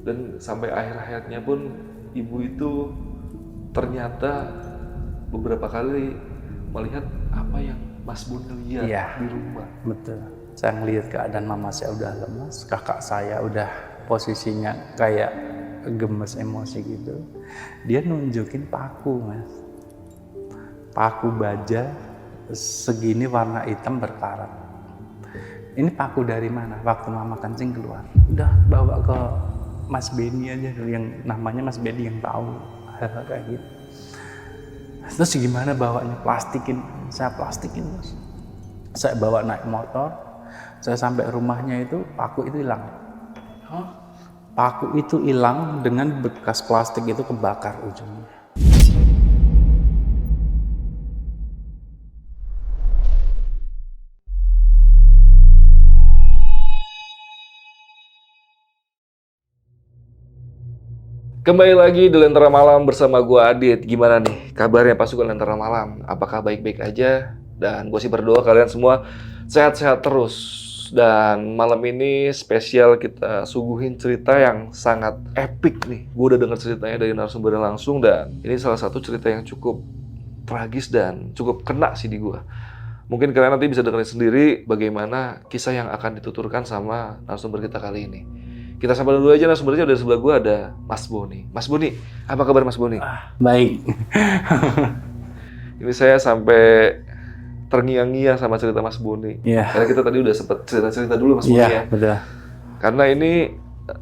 Dan sampai akhir hayatnya pun ibu itu ternyata beberapa kali melihat apa yang Mas Boni lihat Iya, di rumah. betul. Saya ngelihat keadaan mama saya udah lemas, kakak saya udah posisinya kayak gemes emosi gitu. Dia nunjukin paku, Mas. Paku baja segini warna hitam berkarat. Ini paku dari mana? Waktu mama kencing keluar. Udah bawa ke Mas Beni aja dulu, yang namanya Mas Beni yang tahu hal-hal kayak gitu. Terus gimana bawanya? Plastikin, saya plastikin Mas. Saya bawa naik motor, saya sampai rumahnya itu paku itu hilang. Paku itu hilang dengan bekas plastik itu kebakar ujungnya. Kembali lagi di Lentera Malam bersama gua Adit. Gimana nih kabarnya pasukan Lentera Malam? Apakah baik-baik aja? Dan gue sih berdoa kalian semua sehat-sehat terus. Dan malam ini spesial kita suguhin cerita yang sangat epic nih. Gue udah dengar ceritanya dari narasumber langsung dan ini salah satu cerita yang cukup tragis dan cukup kena sih di gua. Mungkin kalian nanti bisa dengerin sendiri bagaimana kisah yang akan dituturkan sama narasumber kita kali ini. Kita sapa dulu aja narasumbernya, udah sebelah gua ada Mas Boni. Mas Boni, apa kabar Mas Boni? Baik. Ini saya sampai terngiang-ngiang sama cerita Mas Boni. Iya. Karena kita tadi udah sempet cerita-cerita dulu Mas Boni ya. Iya, betul. Karena ini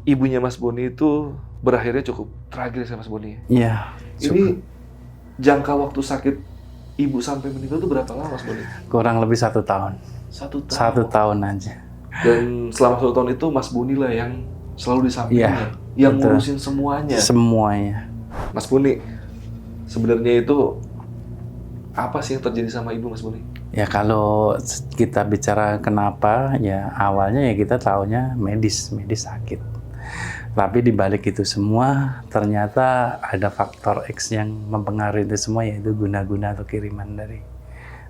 ibunya Mas Boni itu berakhirnya cukup tragis ya Mas Boni. Iya. Ini jangka waktu sakit ibu sampai meninggal itu berapa lama Mas Boni? Kurang lebih 1 tahun. 1 tahun. 1 tahun aja. Dan selama 1 tahun itu Mas Boni lah yang selalu di sampingnya, yang betul. ngurusin semuanya. Semuanya. Mas Boni, sebenarnya itu apa sih yang terjadi sama ibu Mas Boni? Ya kalau kita bicara kenapa, ya awalnya ya kita taunya medis sakit. Tapi di balik itu semua ternyata ada faktor X yang mempengaruhi itu semua, yaitu guna-guna atau kiriman dari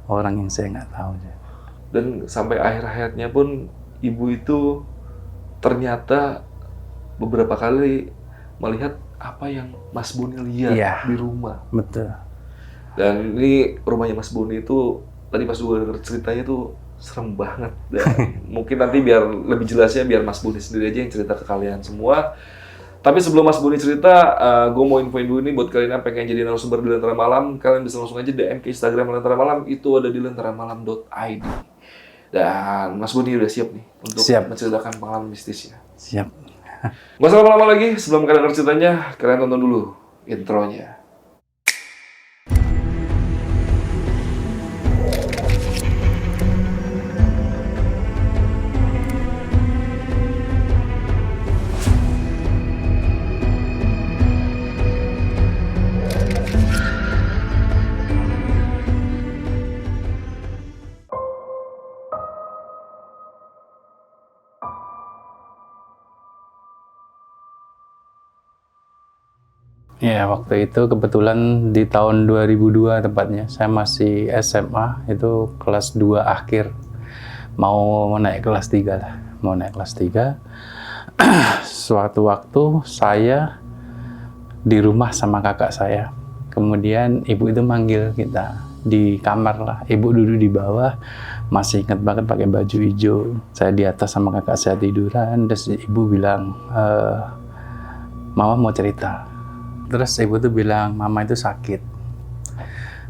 orang yang saya nggak tahu. Dan sampai akhir hayatnya pun ibu itu ternyata beberapa kali melihat apa yang Mas Boni lihat di rumah. Betul. Dan ini rumahnya Mas Boni itu tadi pas gue denger ceritanya tuh serem banget. Dan mungkin nanti biar lebih jelasnya biar Mas Boni sendiri aja yang cerita ke kalian semua. Tapi sebelum Mas Boni cerita, gue mau infoin dulu nih buat kalian yang pengen jadi narasumber di Lentera Malam, kalian bisa langsung aja DM ke Instagram Lentera Malam, itu ada di lenteramalam.id. Dan Mas Boni udah siap nih untuk menceritakan pengalaman mistisnya. Siap. Gak usah lama-lama lagi, sebelum kalian denger ceritanya, kalian tonton dulu intronya. Ya, waktu itu kebetulan di tahun 2002 tepatnya, saya masih SMA, itu kelas 2 akhir. Mau naik kelas 3 lah, mau naik kelas 3. Suatu waktu saya di rumah sama kakak saya. Kemudian ibu itu manggil kita di kamar lah. Ibu duduk di bawah, masih ingat banget pakai baju hijau. Saya di atas sama kakak saya tiduran, terus ibu bilang, Mama mau cerita. Terus ibu tuh bilang, Mama itu sakit.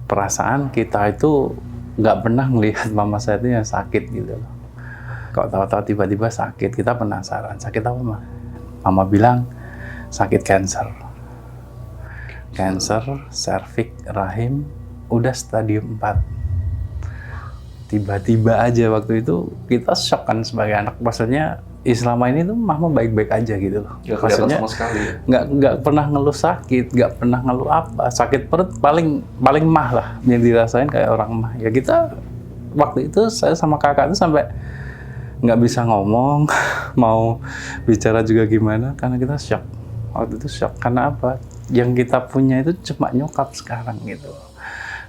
Perasaan kita itu nggak pernah melihat mama saya itu yang sakit gitu loh. Kok tahu-tahu tiba-tiba sakit, kita penasaran. Sakit apa, Ma? Mama bilang, sakit kanker. Kanker, serviks, rahim, udah stadium 4. Tiba-tiba aja waktu itu kita shock kan sebagai anak. Maksudnya, selama ini tuh mama baik-baik aja gitu loh. Gak kelihatan sama sekali ya? Nggak pernah ngeluh sakit, nggak pernah ngeluh apa. Sakit perut paling mah lah yang dirasain kayak orang mah. Ya kita waktu itu saya sama kakak itu sampai nggak bisa ngomong, mau bicara juga gimana karena kita shock. Waktu itu shock karena apa? Yang kita punya itu cuma nyokap sekarang gitu.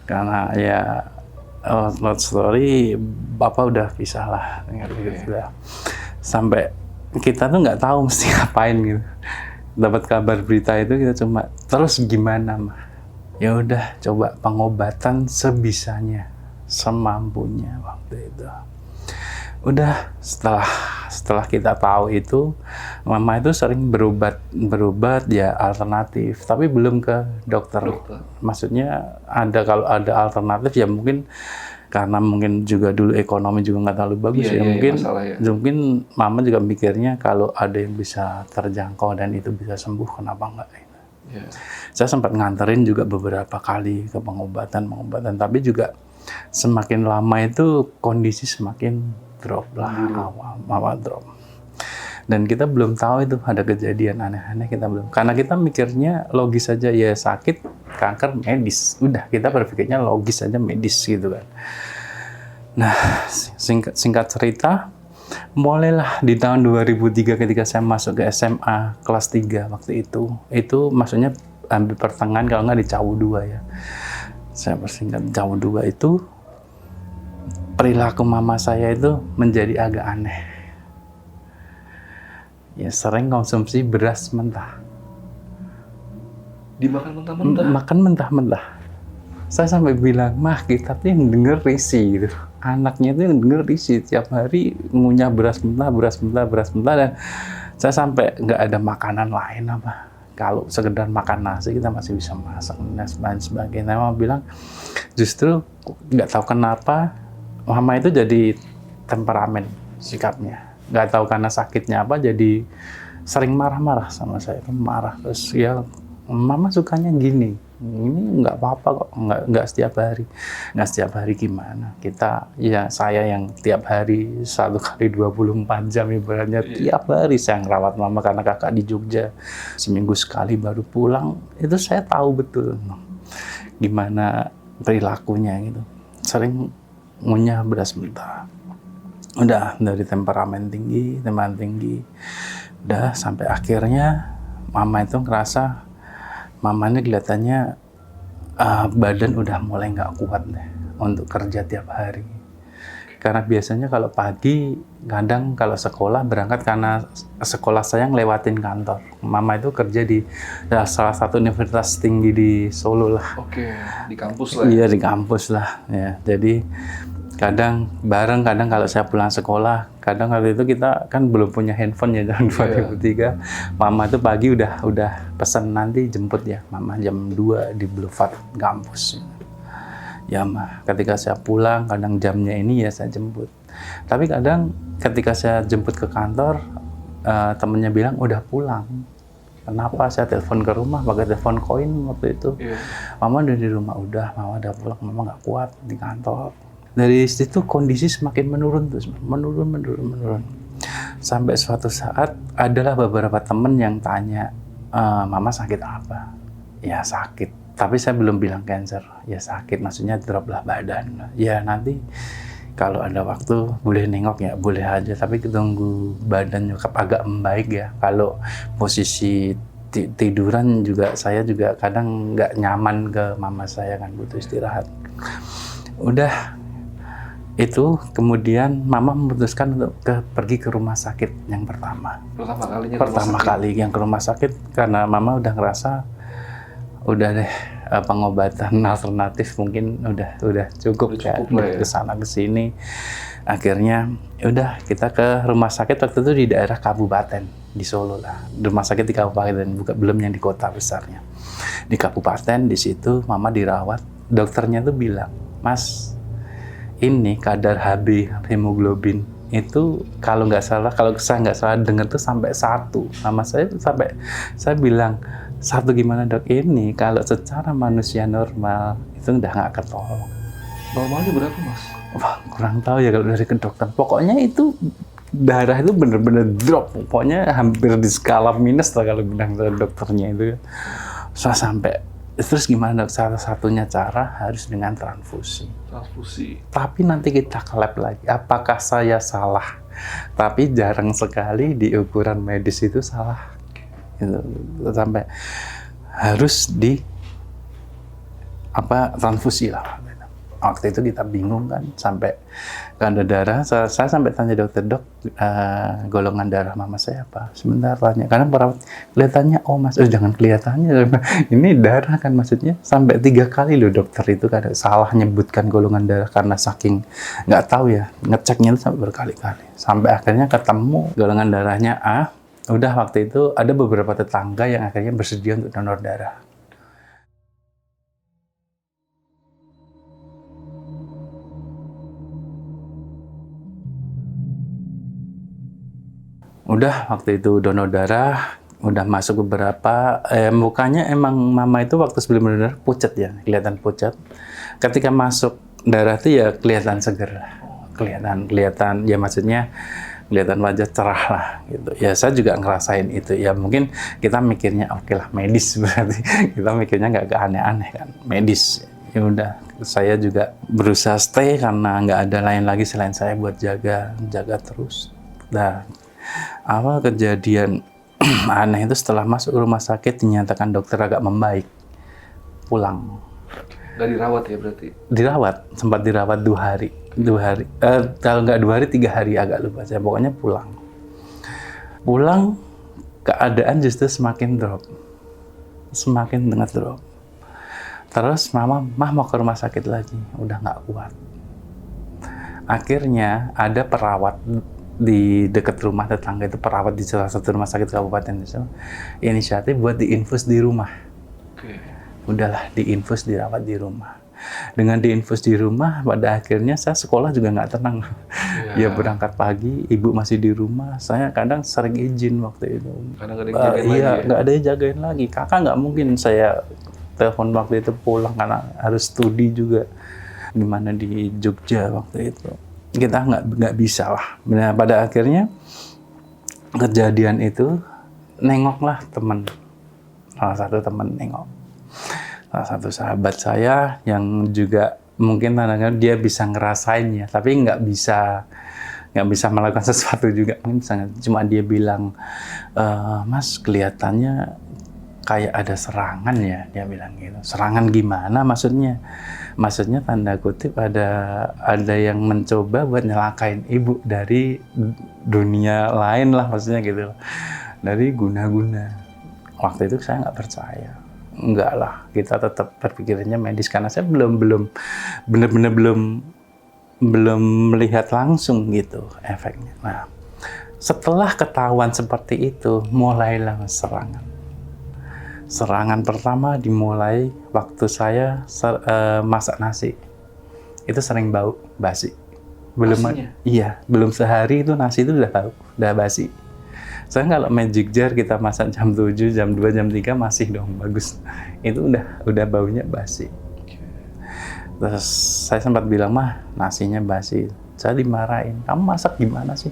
Karena ya long story, bapak udah pisah lah, gitu. Sampai kita tuh nggak tahu mesti ngapain gitu. dapat kabar berita itu kita cuma terus gimana mah? Ya udah coba pengobatan sebisanya, semampunya waktu itu. Udah setelah kita tahu itu, mama itu sering berobat ya alternatif, tapi belum ke dokter. Maksudnya kalau ada alternatif ya mungkin karena mungkin juga dulu ekonomi juga nggak terlalu bagus mungkin mama juga mikirnya kalau ada yang bisa terjangkau dan itu bisa sembuh kenapa enggak. Saya sempat nganterin juga beberapa kali ke pengobatan, tapi juga semakin lama itu kondisi semakin drop lah, awal drop. Dan kita belum tahu itu ada kejadian aneh-aneh, kita belum. Karena kita mikirnya logis saja, ya sakit, kanker, medis. Udah, kita berpikirnya logis saja medis gitu kan. Nah, singkat cerita, mulailah di tahun 2003 ketika saya masuk ke SMA kelas 3 waktu itu. Itu maksudnya ambil pertengahan kalau nggak di Cawu 2 ya. Saya persingkat Cawu 2 itu, perilaku mama saya itu menjadi agak aneh. Ya sering konsumsi beras mentah. Dimakan mentah-mentah? Makan mentah-mentah. Saya sampai bilang, mah kita tuh yang denger risih gitu. Anaknya tuh yang denger risih. Tiap hari ngunyah beras mentah. Dan saya sampai nggak ada makanan lain apa. Kalau sekedar makan nasi kita masih bisa masak dan sebagainya. Mama bilang, justru nggak tahu kenapa mama itu jadi temperamen sikapnya. Nggak tahu karena sakitnya apa, jadi sering marah-marah sama saya. Marah terus ya, mama sukanya gini. Ini nggak apa-apa kok, nggak setiap hari. Nggak setiap hari gimana? Saya yang tiap hari 1 kali 24 jam ibaratnya tiap hari saya ngerawat mama karena kakak di Jogja. Seminggu sekali baru pulang. Itu saya tahu betul gimana perilakunya gitu. Sering ngunyah beras mentah. Udah dari temperamen tinggi. Udah sampai akhirnya mama itu ngerasa mamanya kelihatannya badan udah mulai nggak kuat deh untuk kerja tiap hari. Karena biasanya kalau pagi kadang kalau sekolah berangkat karena sekolah saya ngelewatin kantor. Mama itu kerja di salah satu universitas tinggi di Solo lah. Oke, di kampus lah. Iya, di kampus lah. Ya, jadi kadang bareng, kadang kalau saya pulang sekolah, kadang waktu itu kita kan belum punya handphone ya tahun 2003. Mama itu pagi udah pesan nanti jemput ya, mama jam 2 di Boulevard kampus. Ya mah, ketika saya pulang, kadang jamnya ini ya saya jemput. Tapi kadang ketika saya jemput ke kantor, temennya bilang udah pulang. Kenapa? Saya telepon ke rumah pakai telepon koin waktu itu. Mama udah di rumah, mama udah pulang, mama nggak kuat di kantor. Dari situ kondisi semakin menurun terus, menurun. Sampai suatu saat adalah beberapa teman yang tanya, mama sakit apa? Ya sakit, tapi saya belum bilang cancer. Ya sakit, maksudnya drop lah badan. Ya nanti kalau ada waktu boleh nengok ya, boleh aja. Tapi tunggu badan nyokap agak membaik ya. Kalau posisi tiduran juga, saya juga kadang nggak nyaman ke mama saya kan, butuh istirahat. Udah. Itu kemudian mama memutuskan untuk pergi ke rumah sakit yang pertama kali yang ke rumah sakit karena mama udah ngerasa udah deh pengobatan alternatif mungkin udah cukup ya kesana kesini. Akhirnya udah kita ke rumah sakit waktu itu di daerah kabupaten di Solo lah, rumah sakit di kabupaten, belum yang di kota besarnya. Di kabupaten, di situ mama dirawat, dokternya tuh bilang, Mas, ini kadar HB hemoglobin itu kalau saya nggak salah dengar tuh sampai 1. Nama saya bilang 1 gimana dok? Ini kalau secara manusia normal itu udah nggak ketolong. Normalnya berapa mas? Wah, kurang tahu ya kalau dari ke dokter. Pokoknya itu darah itu bener-bener drop. Pokoknya hampir di skala minus lah kalau bilang dokternya itu. Saya sampai terus gimana dok? Satu-satunya cara harus dengan transfusi. Tapi nanti kita ke lab lagi. Apakah saya salah? Tapi jarang sekali di ukuran medis itu salah. Gitu. Sampai harus transfusi lah. Waktu itu kita bingung kan, sampai ke darah. Saya sampai tanya dokter, dok, golongan darah mama saya apa? Sebentar tanya, karena perawat kelihatannya, oh mas, jangan kelihatannya, ini darah kan maksudnya. Sampai 3 kali loh dokter itu kan salah nyebutkan golongan darah karena saking nggak tahu ya, ngeceknya itu sampai berkali-kali. Sampai akhirnya ketemu golongan darahnya A. Udah waktu itu ada beberapa tetangga yang akhirnya bersedia untuk donor darah. Udah waktu itu donor darah, udah masuk beberapa, mukanya emang mama itu waktu sebelum donor pucat ya, kelihatan pucat. Ketika masuk darah itu ya kelihatan seger, kelihatan ya maksudnya kelihatan wajah cerah lah gitu. Ya saya juga ngerasain itu ya, mungkin kita mikirnya oke lah medis berarti kita mikirnya nggak aneh-aneh kan, medis. Ya udah, saya juga berusaha stay karena nggak ada lain lagi selain saya buat jaga terus. Nah, awal kejadian aneh itu setelah masuk rumah sakit dinyatakan dokter agak membaik, pulang. Nggak dirawat ya berarti? Dirawat, sempat dirawat 2 hari. Kalau nggak 2 hari, 3 hari agak lupa saya. Pokoknya pulang, keadaan justru semakin drop, semakin drop. Terus mah mau ke rumah sakit lagi, udah nggak kuat. Akhirnya ada perawat di dekat rumah tetangga itu, perawat di salah satu rumah sakit kabupaten itu, inisiatif buat diinfus di rumah. Udahlah, diinfus, dirawat di rumah. Dengan diinfus di rumah, pada akhirnya saya sekolah juga nggak tenang. Ya berangkat pagi, ibu masih di rumah. Saya kadang sering izin waktu itu. Karena nggak ada yang jagain lagi iya, ya? nggak ada yang jagain lagi. Kakak nggak mungkin saya telepon waktu itu pulang karena harus studi juga. Gimana di Jogja waktu itu. Kita nggak bisa lah. Nah, pada akhirnya kejadian itu nengoklah teman, salah satu teman nengok. Salah satu sahabat saya yang juga mungkin kadang-kadang dia bisa ngerasainnya, tapi nggak bisa melakukan sesuatu juga. Mungkin cuma dia bilang, Mas kelihatannya kayak ada serangan ya, dia bilang gitu. Serangan gimana maksudnya? Maksudnya tanda kutip ada yang mencoba buat nyelakain ibu dari dunia lain lah, maksudnya gitu. Dari guna-guna. Waktu itu saya nggak percaya. Enggak lah, kita tetap berpikirnya medis karena saya belum benar-benar belum melihat langsung gitu efeknya. Nah, setelah ketahuan seperti itu, mulailah serangan. Serangan pertama dimulai waktu saya masak nasi. Itu sering bau basi. Belum sehari itu nasi itu udah bau, udah basi. Saya kalau magic jar kita masak jam 7, jam 2, jam 3 masih dong bagus. Itu udah baunya basi. Terus saya sempat bilang, mah nasinya basi. Saya dimarahin, kamu masak gimana sih?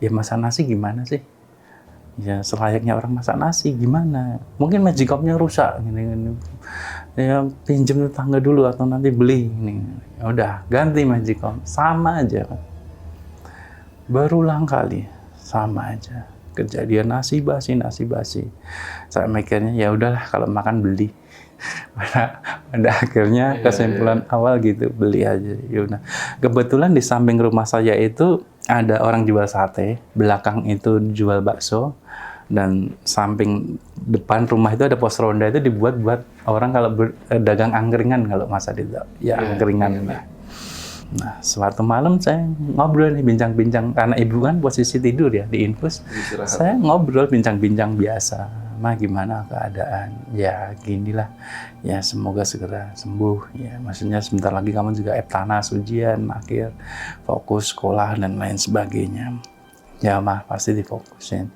Ya masak nasi gimana sih? Ya selayaknya orang masak nasi gimana? Mungkin magicomnya rusak. Gini. Ya pinjam tetangga dulu atau nanti beli. Ya udah ganti magicom, sama aja kan. Berulang kali, sama aja. Kejadian nasi basi. Saya mikirnya ya udahlah kalau makan beli. Pada akhirnya kesimpulan awal gitu, beli aja. Yaudah. Kebetulan di samping rumah saya itu ada orang jual sate, belakang itu jual bakso, dan samping depan rumah itu ada pos ronda, itu dibuat buat orang kalau dagang angkringan kalau masa itu. Ya angkringan. Nah, suatu malam saya ngobrol nih, bincang-bincang, karena ibu kan posisi tidur ya, di infus. Saya ngobrol, bincang-bincang biasa. Ma, gimana keadaan? Ya, ginilah. Ya, semoga segera sembuh. Ya, maksudnya sebentar lagi kamu juga eptanas, ujian, akhir, fokus sekolah, dan lain sebagainya. Ya, Ma, pasti difokusin.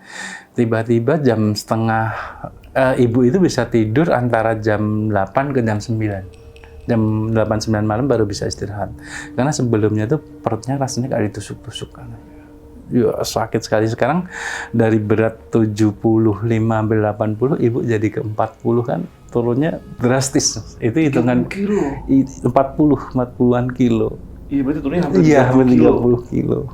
Tiba-tiba jam setengah, ibu itu bisa tidur antara jam 8 ke jam 9. Jam 8-9 malam baru bisa istirahat. Karena sebelumnya tuh perutnya rasanya kayak ditusuk-tusuk kan. Ya, sakit sekali. Sekarang dari berat 75 sampai 80, ibu jadi ke 40 kan, turunnya drastis. Itu hitungan 40-an kilo. Iya, berarti turunnya hampir 30 kilo.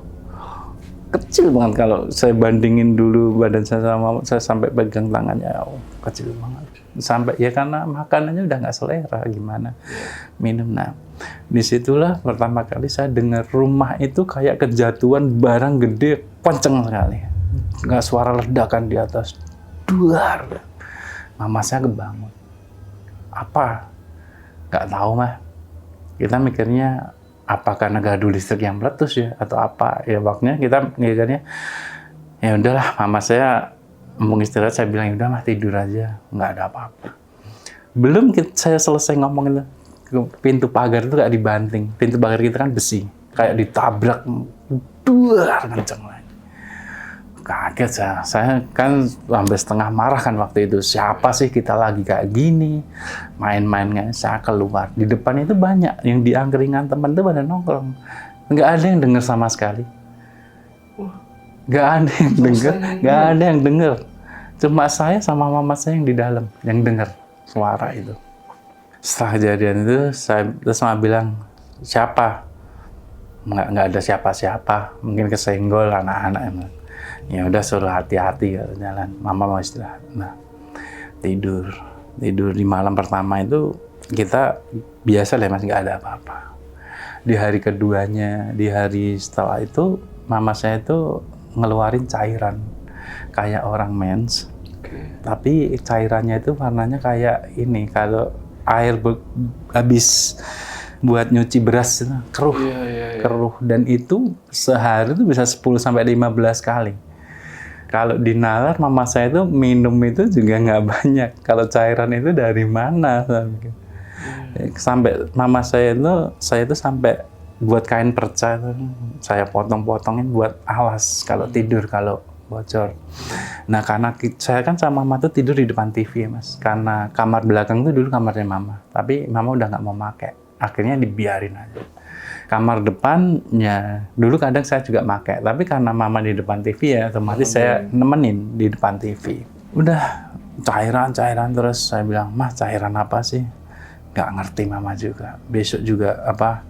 Kecil banget kalau saya bandingin dulu badan saya sama mama, saya sampai pegang tangannya, kecil banget. sampai ya karena makanannya udah nggak selera gimana minum. Nah, disitulah pertama kali saya dengar rumah itu kayak kejatuhan barang gede kenceng sekali, nggak suara ledakan di atas, duar. Mama saya kebangun. Apa? Nggak tahu mah. Kita mikirnya apa karena gardu listrik yang meletus ya atau apa ya, waktunya kita mikirnya ya udahlah, mama saya mau istirahat, saya bilang udah mah tidur aja, nggak ada apa-apa. Belum saya selesai ngomong itu, pintu pagar itu kayak dibanting, pintu pagar kita kan besi, kayak ditabrak, duar kenceng lagi. Kaget saya kan sampai setengah marah kan waktu itu. Siapa sih kita lagi kayak gini, main-mainnya. Saya keluar, di depan itu banyak yang di angkringan teman tuh pada nongkrong, nggak ada yang dengar sama sekali. Nggak ada yang dengar, nggak ada yang dengar. Cuma saya sama mama saya yang di dalam yang dengar suara itu. Setelah kejadian itu, saya terus mama bilang, siapa? Nggak ada siapa-siapa, mungkin kesenggol anak-anak emang. Ya udah suruh hati-hati jalan. Mama mau istirahat. Nah, tidur di malam pertama itu kita biasa lah, masih nggak ada apa-apa. Di hari keduanya, di hari setelah itu, mama saya itu ngeluarin cairan kayak orang mens. Tapi cairannya itu warnanya kayak ini, kalau air habis buat nyuci beras keruh. Keruh, dan itu sehari itu bisa 10-15 kali. Kalau dinalar mama saya itu minum itu juga nggak banyak. Kalau cairan itu dari mana? Sampai mama saya itu sampai buat kain perca saya potong-potongin buat alas kalau tidur, kalau bocor. Nah, karena saya kan sama mama tuh tidur di depan TV ya Mas. Karena kamar belakang itu dulu kamarnya mama, tapi mama udah nggak mau pakai. Akhirnya dibiarin aja. Kamar depannya dulu kadang saya juga pakai, tapi karena mama di depan TV ya otomatis saya nemenin di depan TV. Udah cairan terus saya bilang, "Mah, cairan apa sih?" Nggak ngerti mama juga. Besok juga apa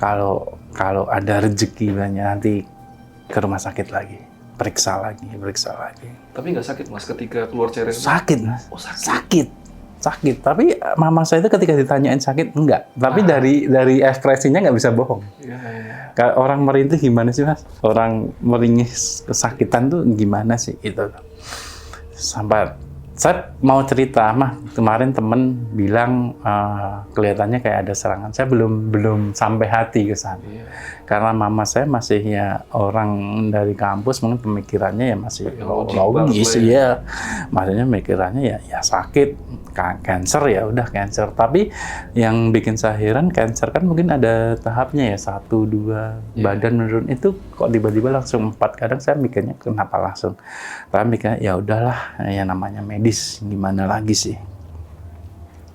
kalau ada rezeki banyak nanti ke rumah sakit lagi. Periksa lagi. Tapi nggak sakit Mas ketika keluar cairan? Sakit Mas. Oh, sakit. Tapi mama saya itu ketika ditanyain sakit enggak. Tapi dari ekspresinya nggak bisa bohong. Kayak orang merintih gimana sih Mas? Orang meringis kesakitan tuh gimana sih itu? Sampai saya mau cerita, mah kemarin temen bilang kelihatannya kayak ada serangan. Saya belum sampai hati ke sana. Karena mama saya masih ya orang dari kampus, mungkin pemikirannya ya masih logis ya. Maksudnya pemikirannya ya sakit, cancer ya udah cancer. Tapi yang bikin saya heran, cancer kan mungkin ada tahapnya ya, 1, 2, badan menurun, itu kok tiba-tiba langsung 4. Kadang saya mikirnya kenapa langsung. Tapi mikirnya ya udahlah, ya namanya medis, gimana lagi sih.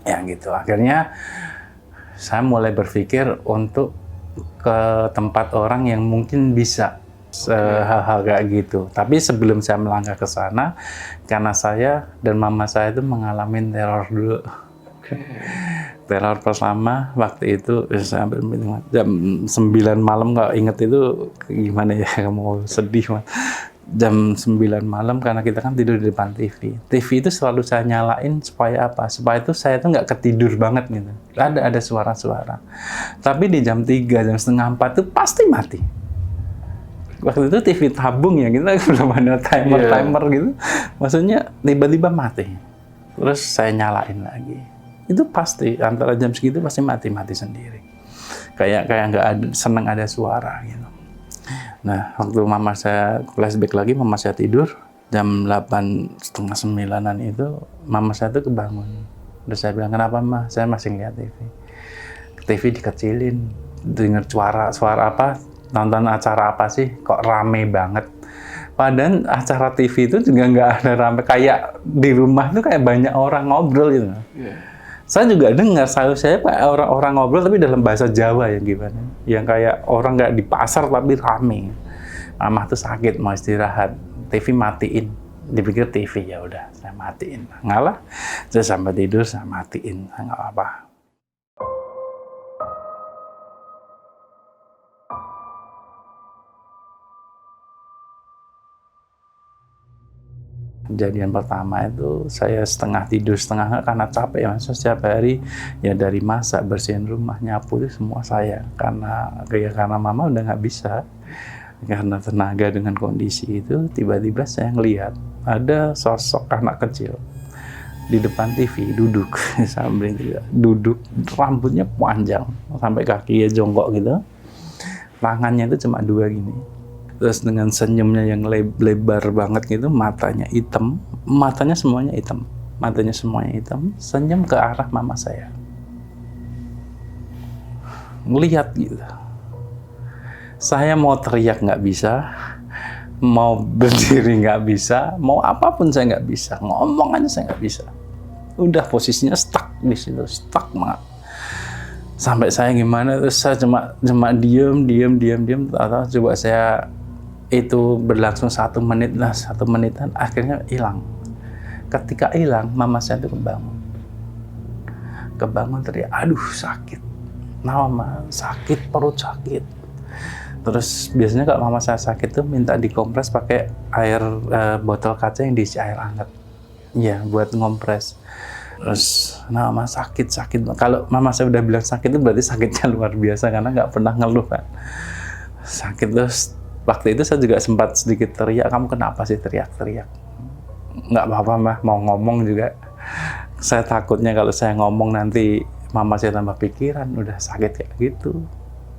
Ya gitu. Akhirnya saya mulai berpikir untuk ke tempat orang yang mungkin bisa hal-hal kayak gitu. Tapi sebelum saya melangkah ke sana, karena saya dan mama saya itu mengalami teror dulu. Teror pertama waktu itu sampai jam 9 malam, nggak inget itu gimana ya, mau sedih Mas. Jam 9 malam karena kita kan tidur di depan TV. TV itu selalu saya nyalain supaya apa? Supaya itu saya tuh nggak ketidur banget gitu. Ada suara-suara. Tapi di jam 3, jam setengah 4 tuh pasti mati. Waktu itu TV tabung ya, kita belum ada timer gitu. Maksudnya tiba-tiba mati. Terus saya nyalain lagi. Itu pasti antara jam segitu pasti mati sendiri. Kayak nggak ada, seneng ada suara gitu. Nah, waktu mama saya flashback lagi, mama saya tidur jam 8, setengah 9-an itu, mama saya tuh kebangun. Terus saya bilang, kenapa mah? Saya masih ngeliat TV. TV dikecilin, dengar suara apa, nonton acara apa sih, kok rame banget. Padahal acara TV itu juga nggak ada rame, kayak di rumah tuh kayak banyak orang ngobrol gitu. Saya juga dengar, saya kayak orang-orang ngobrol tapi dalam bahasa Jawa ya gimana. Yang kayak orang nggak di pasar tapi rame. Mama tuh sakit, mau istirahat. TV matiin. Dipikir TV, ya udah saya matiin. Ngalah, saya sampai tidur saya matiin. Nggak apa-apa. Kejadian pertama itu saya setengah tidur setengah nggak karena capek ya Mas. Setiap hari ya dari masak, bersihin rumah, nyapu itu semua saya. Karena mama udah nggak bisa. Karena tenaga dengan kondisi itu, tiba-tiba saya ngelihat ada sosok anak kecil di depan TV duduk sambil duduk, rambutnya panjang sampai kakinya jongkok gitu, tangannya itu cuma dua gini, terus dengan senyumnya yang lebar banget gitu, matanya hitam, matanya semuanya hitam, senyum ke arah mama saya, ngelihat gitu. Saya mau teriak nggak bisa, mau berdiri nggak bisa, mau apapun saya nggak bisa, ngomong aja saya nggak bisa. Udah posisinya stuck di situ, stuck banget. Sampai saya gimana, terus saya cuma diem. Atau coba saya itu berlangsung 1 menit lah, 1 menitan, akhirnya hilang. Ketika hilang, mama saya itu kebangun teriak, aduh sakit, mama sakit, perut sakit. Terus biasanya kalau mama saya sakit tuh minta dikompres pakai air botol kaca yang diisi air hangat. Iya, buat ngompres. Terus mama sakit. Kalau mama saya udah bilang sakit itu berarti sakitnya luar biasa karena nggak pernah ngeluh kan. Sakit. Terus waktu itu saya juga sempat sedikit teriak, kamu kenapa sih teriak-teriak? Nggak apa-apa mah, mau ngomong juga. Saya takutnya kalau saya ngomong nanti mama saya tambah pikiran, udah sakit kayak gitu.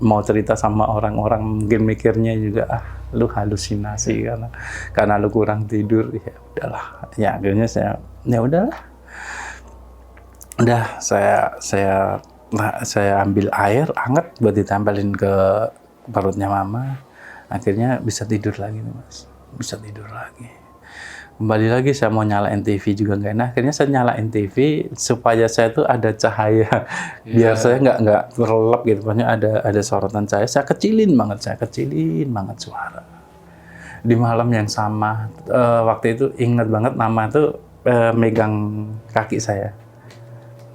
Mau cerita sama orang-orang mungkin mikirnya juga lu halusinasi karena lu kurang tidur. Ya udahlah, ya akhirnya saya ambil air hangat buat ditempelin ke perutnya mama, akhirnya bisa tidur lagi nih Mas, bisa tidur lagi. Kembali lagi saya mau nyalain TV juga nggak enak. Akhirnya saya nyalain TV supaya saya tuh ada cahaya, biar saya nggak terlelap gitu. Pokoknya ada sorotan cahaya. Saya kecilin banget suara. Di malam yang sama, waktu itu ingat banget mama tuh megang kaki saya.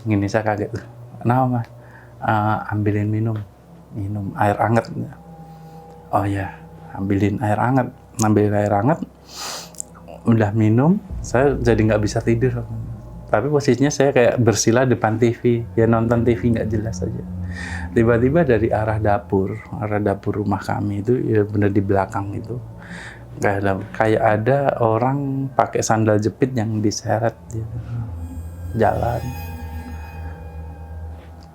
Gini saya kaget tuh. Kenapa Mas? Ambilin minum air hangat. Oh ya, ambil air hangat. Udah minum, saya jadi nggak bisa tidur. Tapi posisinya saya kayak bersila depan TV, ya nonton TV nggak jelas aja. Tiba-tiba dari arah dapur rumah kami itu, ya bener di belakang itu, kayak ada orang pakai sandal jepit yang diseret gitu. Jalan,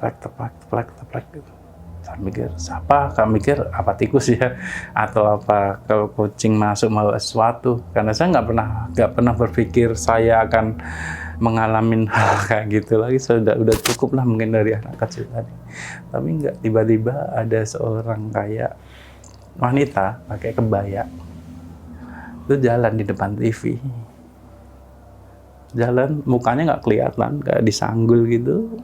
teplak gitu. Saya mikir, siapa? Kami mikir apa tikus ya, atau apa kalau kucing masuk mau sesuatu. Karena saya nggak pernah berpikir saya akan mengalami hal kayak gitu lagi. Saya udah cukup lah mungkin dari anak kecil tadi. Tapi nggak, tiba-tiba ada seorang kayak wanita pakai kebaya itu jalan di depan TV. Jalan, mukanya nggak kelihatan, kayak disanggul gitu.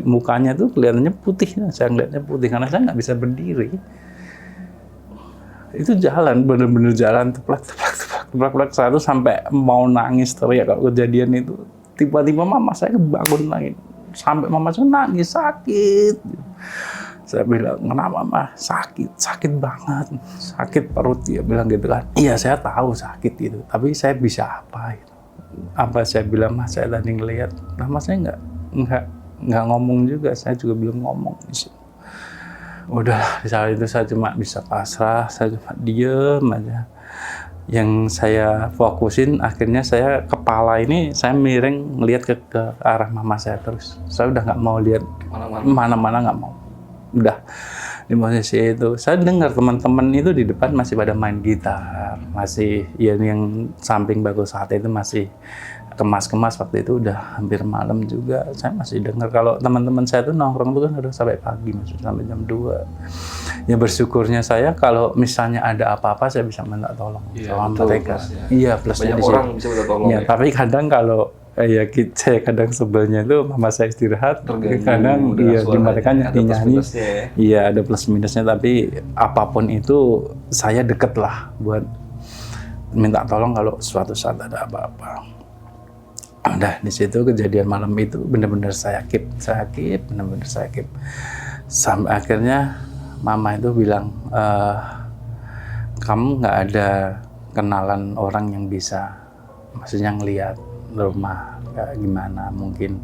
Mukanya tuh kelihatannya putih, saya ngeliatnya putih karena saya nggak bisa berdiri. Itu jalan, bener-bener jalan teplak. Saya tuh sampai mau nangis teriak kalau kejadian itu. Tiba-tiba mama saya kebangun lagi, sampai mama saya nangis sakit. Saya bilang, kenapa mah? Sakit banget, sakit perut, dia bilang gitu kan. Iya saya tahu sakit gitu, tapi saya bisa apa? Gitu. Apa saya bilang mah saya tadi ngeliat, mama saya nggak ngomong juga, saya juga belum ngomong. Udah di saat itu saya cuma bisa pasrah, saya cuma diem aja. Yang saya fokusin akhirnya saya kepala ini saya miring ngelihat ke arah mama saya terus. Saya udah nggak mau lihat mana-mana, nggak mau. Udah di posisi itu saya dengar teman-teman itu di depan masih pada main gitar, masih ya yang samping bagus sate itu masih kemas-kemas. Waktu itu udah hampir malam juga, saya masih dengar kalau teman-teman saya tuh nongkrong tuh kan udah sampai pagi, maksudnya sampai jam 2. Ya bersyukurnya saya kalau misalnya ada apa-apa saya bisa minta tolong sama mereka. Iya, plusnya banyak orang bisa minta tolong. Ya, tapi kadang kalau saya kadang sebelnya itu mama saya istirahat, kadang dia di mereka nyanyi. Iya, ada plus minusnya, tapi apapun itu saya deket lah buat minta tolong kalau suatu saat ada apa-apa. Udah di situ kejadian malam itu benar-benar saya keep. Sampai akhirnya mama itu bilang, kamu nggak ada kenalan orang yang bisa maksudnya ngelihat rumah kayak gimana mungkin.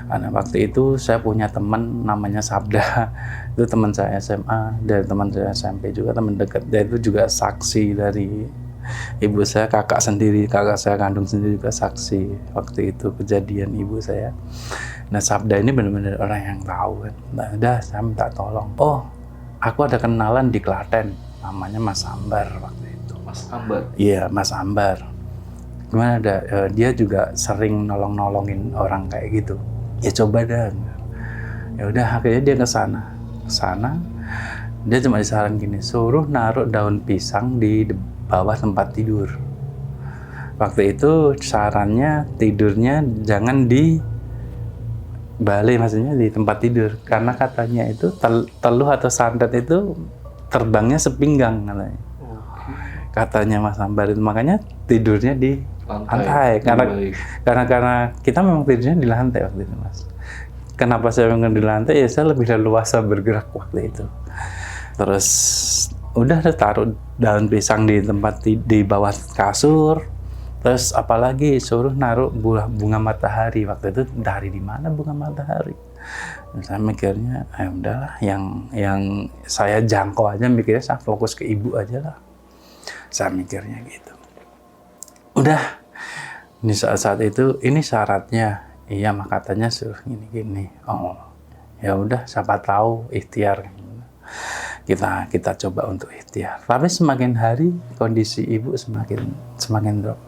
Karena waktu itu saya punya teman namanya Sabda, itu teman saya SMA dan teman saya SMP juga, teman dekat. Dia itu juga saksi dari ibu saya, kakak saya kandung sendiri juga saksi waktu itu kejadian ibu saya. Nah Sabda ini benar-benar orang yang tahu kan. Nah udah saya minta tolong. Oh, aku ada kenalan di Klaten, namanya Mas Ambar waktu itu. Mas Ambar? Iya, Mas Ambar. Gimana ada, dia juga sering nolongin orang kayak gitu. Ya coba dah. Ya udah akhirnya dia ke sana. Dia cuma disaran gini, suruh naruh daun pisang di bawah tempat tidur. Waktu itu sarannya tidurnya jangan di balai, maksudnya di tempat tidur, karena katanya itu teluh atau santet itu terbangnya sepinggang katanya. Katanya Mas Ambar itu, makanya tidurnya di lantai. Karena kita memang tidurnya di lantai waktu itu, Mas. Kenapa saya memang di lantai? Ya saya lebih leluasa bergerak waktu itu. Terus udah taruh daun pisang di di bawah kasur. Terus apalagi suruh naruh bunga matahari. Waktu itu dari di mana bunga matahari? Saya mikirnya, udahlah, yang saya jangkau aja, mikirnya saya fokus ke ibu aja lah. Saya mikirnya gitu. Udah, ini saat itu, ini syaratnya. Iya, mah katanya suruh gini. Oh, ya udah, siapa tahu ikhtiar. Kita coba untuk ikhtiar. Tapi semakin hari kondisi ibu semakin drop.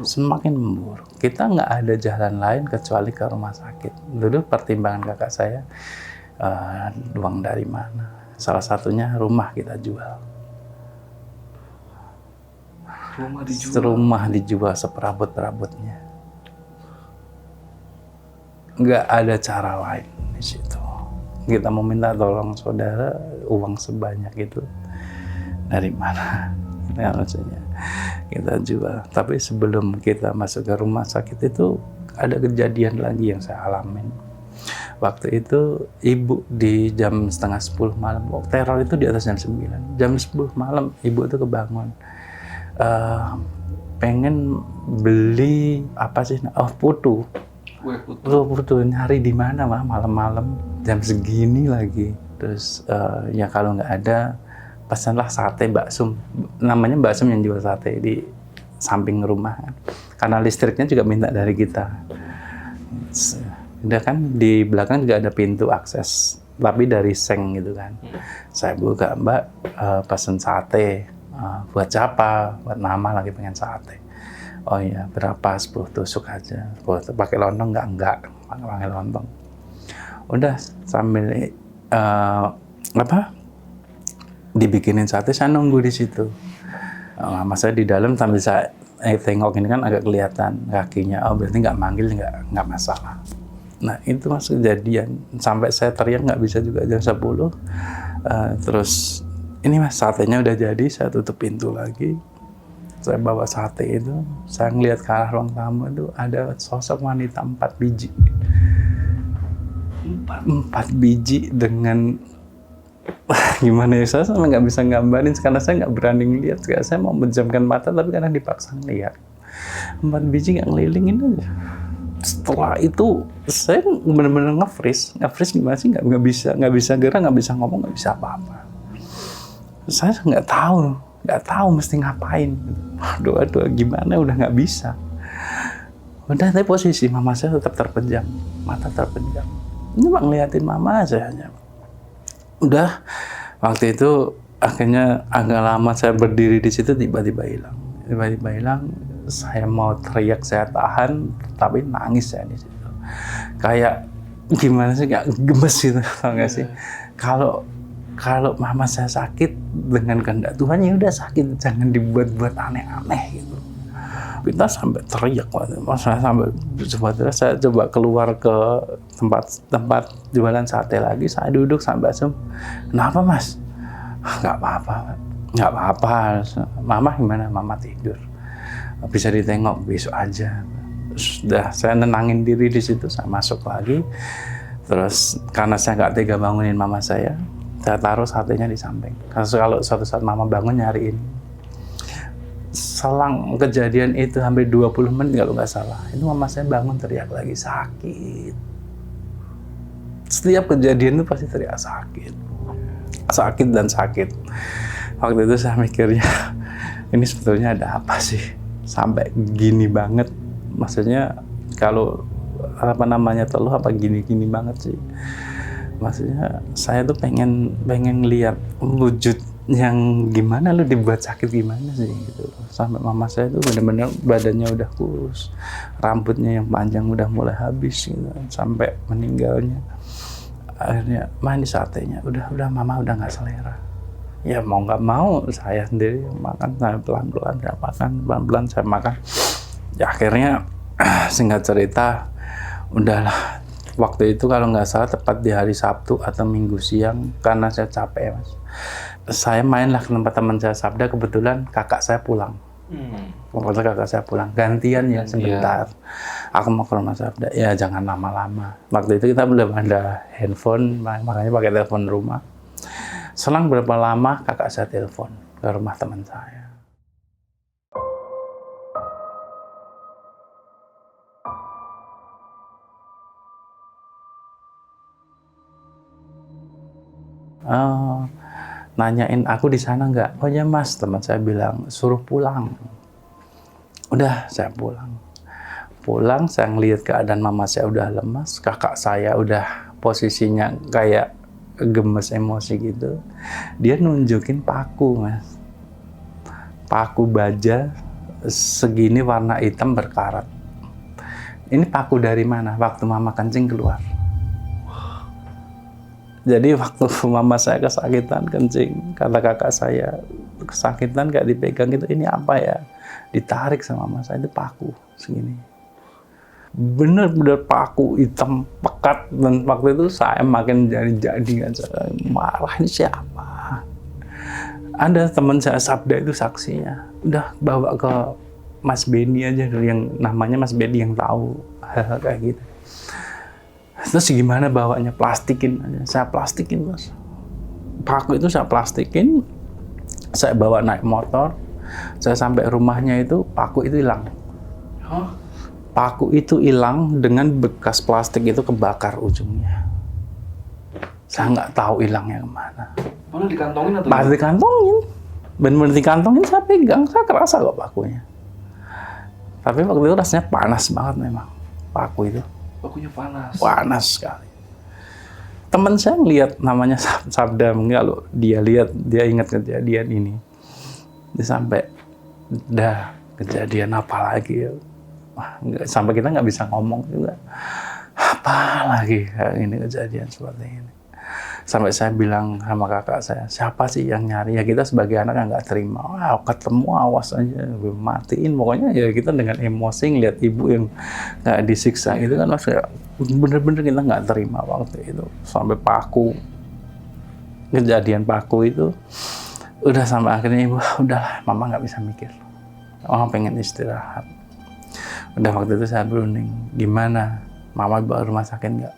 Semakin memburuk. Kita nggak ada jalan lain kecuali ke rumah sakit. Dulu pertimbangan kakak saya, uang dari mana? Salah satunya rumah kita jual. Rumah dijual seperabot-perabotnya. Nggak ada cara lain di situ. Kita mau minta tolong saudara, uang sebanyak itu dari mana? Ya, maksudnya kita jual. Tapi sebelum kita masuk ke rumah sakit itu ada kejadian lagi yang saya alamin. Waktu itu ibu di jam 9:30 malam, teror itu di atas jam 9. Jam 10 malam ibu itu kebangun. Pengen beli apa sih? Putu. Putu nyari di mana mah malam-malam jam segini lagi. Terus ya kalau nggak ada, pesanlah sate Mbak Sum. Namanya Mbak Sum yang jual sate di samping rumah. Karena listriknya juga minta dari kita. Udah kan di belakang juga ada pintu akses, tapi dari seng gitu kan. Saya buka, Mbak, pesan sate. Buat siapa? Buat mama lagi pengen sate. Oh iya, berapa? 10 tusuk aja. Pakai lontong nggak? Pakai lontong. Udah sambil dibikinin sate, saya nunggu di situ. Mama saya di dalam sambil saya tengok, ini kan agak kelihatan kakinya. Oh berarti nggak manggil, nggak masalah. Nah itu Mas kejadian. Sampai saya teriak nggak bisa juga jam 10. Terus ini Mas satenya udah jadi, saya tutup pintu lagi. Saya bawa sate itu, saya ngelihat ke arah ruang tamu itu ada sosok wanita 4 biji. 4 biji dengan gimana ya, saya sampai nggak bisa gambarin karena saya nggak berani ngelihat. Saya mau menjamkan mata tapi karena dipaksa ngelihat. 4 biji nggak ngelilingin aja. Setelah itu saya benar-benar nge-freeze gimana sih, nggak bisa gerak, nggak bisa ngomong, nggak bisa apa-apa. Saya nggak tahu mesti ngapain. Doa gimana, udah nggak bisa. Udah, tapi posisi mama saya tetap terpejam, mata terpejam. Ini mah ngeliatin mama aja. Udah, waktu itu akhirnya agak lama saya berdiri di situ, tiba-tiba hilang. Saya mau teriak, saya tahan, tapi nangis saya di situ. Kayak gimana sih, kayak gemes gitu, tau nggak sih? Kalau mama saya sakit dengan kehendak Tuhan, ya udah sakit, jangan dibuat-buat aneh-aneh gitu. Kita sampai teriak, saya coba keluar ke tempat jualan sate lagi, saya duduk sampai asem. Kenapa Mas? Nggak apa-apa. Mama gimana? Mama tidur. Bisa ditengok besok aja. Sudah, saya nenangin diri di situ, saya masuk lagi. Terus karena saya nggak tega bangunin mama saya taruh satenya di samping. Kalau suatu saat mama bangun nyariin, selang kejadian itu hampir 20 menit kalau nggak salah, itu mama saya bangun teriak lagi sakit. Setiap kejadian itu pasti teriak sakit. Sakit dan sakit. Waktu itu saya mikirnya, ini sebetulnya ada apa sih? Sampai gini banget. Maksudnya kalau teluh apa gini-gini banget sih. Maksudnya saya tuh pengen lihat wujud yang gimana lu dibuat sakit gimana sih gitu. Sampai mama saya tuh benar-benar badannya udah kurus, rambutnya yang panjang udah mulai habis gitu, sampai meninggalnya. Akhirnya main di satenya, udah mama udah nggak selera. Ya mau nggak mau saya sendiri yang makan, saya pelan-pelan saya makan. Ya akhirnya singkat cerita, udahlah. Waktu itu kalau nggak salah tepat di hari Sabtu atau Minggu siang, karena saya capek mas. Saya mainlah ke tempat teman saya Sabda, kebetulan kakak saya pulang. Kakak saya pulang, gantian ya sebentar. Aku mau ke rumah Sabda, ya jangan lama-lama. Waktu itu kita belum ada handphone, makanya pakai telepon rumah. Selang berapa lama kakak saya telepon ke rumah teman saya. Nanyain aku di sana nggak? Oh ya mas, teman saya bilang suruh pulang. Udah saya pulang. Pulang saya ngelihat keadaan mama saya udah lemas, kakak saya udah posisinya kayak gemes emosi gitu. Dia nunjukin paku mas, paku baja segini warna hitam berkarat. Ini paku dari mana? Waktu mama kencing keluar. Jadi waktu mama saya kesakitan kencing, kata kakak saya, kesakitan gak dipegang itu, ini apa ya? Ditarik sama mama saya, itu paku segini. Bener-bener paku hitam pekat, dan waktu itu saya makin jadi marah, ini siapa? Ada teman saya Sabda itu saksinya, udah bawa ke Mas Beni aja, yang namanya Mas Beni yang tahu hal-hal kayak gitu. Terus gimana bawanya? Plastikin aja. Saya plastikin mas. Paku itu saya plastikin. Saya bawa naik motor. Saya sampai rumahnya itu paku itu hilang. Paku itu hilang dengan bekas plastik itu kebakar ujungnya. Saya nggak tahu hilangnya kemana. Padahal dikantongin atau? Pas dikantongin. Bener-bener dikantongin, saya pegang. Saya kerasa kok pakunya. Tapi waktu itu rasanya panas banget memang. Paku itu. Pakunya panas. Panas sekali. Teman saya ngeliat namanya Sabda, kalau dia lihat, dia ingat kejadian ini. Dia sampai, dah kejadian apa lagi ya? Wah, sampai kita nggak bisa ngomong juga. Apa lagi ini kejadian seperti ini? Sampai saya bilang sama kakak saya, siapa sih yang nyari? Ya kita sebagai anak yang nggak terima. Wah, ketemu awas aja, matiin. Pokoknya ya kita dengan emosi ngeliat ibu yang nggak disiksa gitu kan, maksudnya bener-bener kita nggak terima waktu itu. Sampai paku, kejadian paku itu, udah sampai akhirnya ibu, udahlah, mama nggak bisa mikir. Mama pengen istirahat. Udah waktu itu saya berunding, gimana? Mama bawa rumah sakit nggak?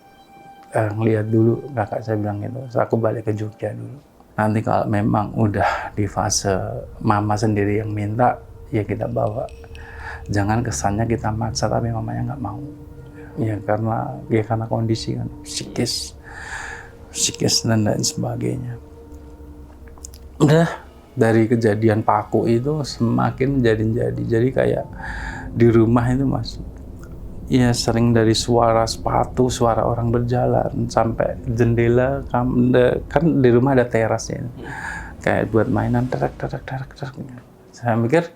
Ngeliat dulu, kakak saya bilang gitu. So, aku balik ke Jogja dulu. Nanti kalau memang udah di fase mama sendiri yang minta, ya kita bawa. Jangan kesannya kita maksa, tapi mamanya nggak mau. Ya karena kondisi kan, psikis dan lain sebagainya. Udah dari kejadian paku itu semakin menjadi. Jadi kayak di rumah itu mas. Ya sering dari suara sepatu, suara orang berjalan, sampai jendela, kan di rumah ada terasnya. Kayak buat mainan, terak. Saya mikir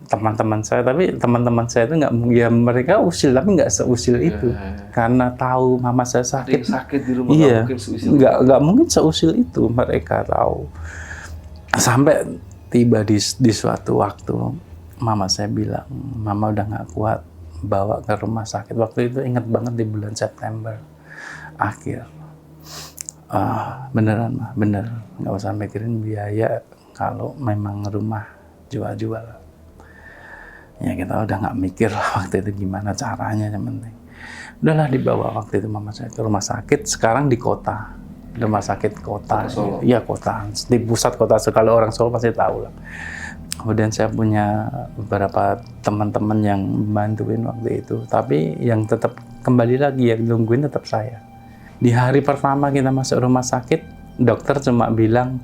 teman-teman saya, tapi teman-teman saya itu nggak, ya mereka usil, tapi nggak seusil itu. Karena tahu mama saya sakit. Sakit di rumah, iya, nggak mungkin seusil itu, mereka tahu. Sampai tiba di suatu waktu, mama saya bilang, mama udah nggak kuat, bawa ke rumah sakit. Waktu itu ingat banget di bulan September akhir. Beneran mah, bener. Nggak usah mikirin biaya kalau memang rumah jual-jual. Ya kita udah nggak mikir lah waktu itu gimana caranya, yang penting. Udahlah dibawa waktu itu mama saya ke rumah sakit. Sekarang di kota, rumah sakit kota. Iya kota, di pusat kota. Kalau orang Solo pasti tahu lah. Kemudian saya punya beberapa teman-teman yang bantuin waktu itu. Tapi yang tetap kembali lagi yang nungguin tetap saya. Di hari pertama kita masuk rumah sakit, dokter cuma bilang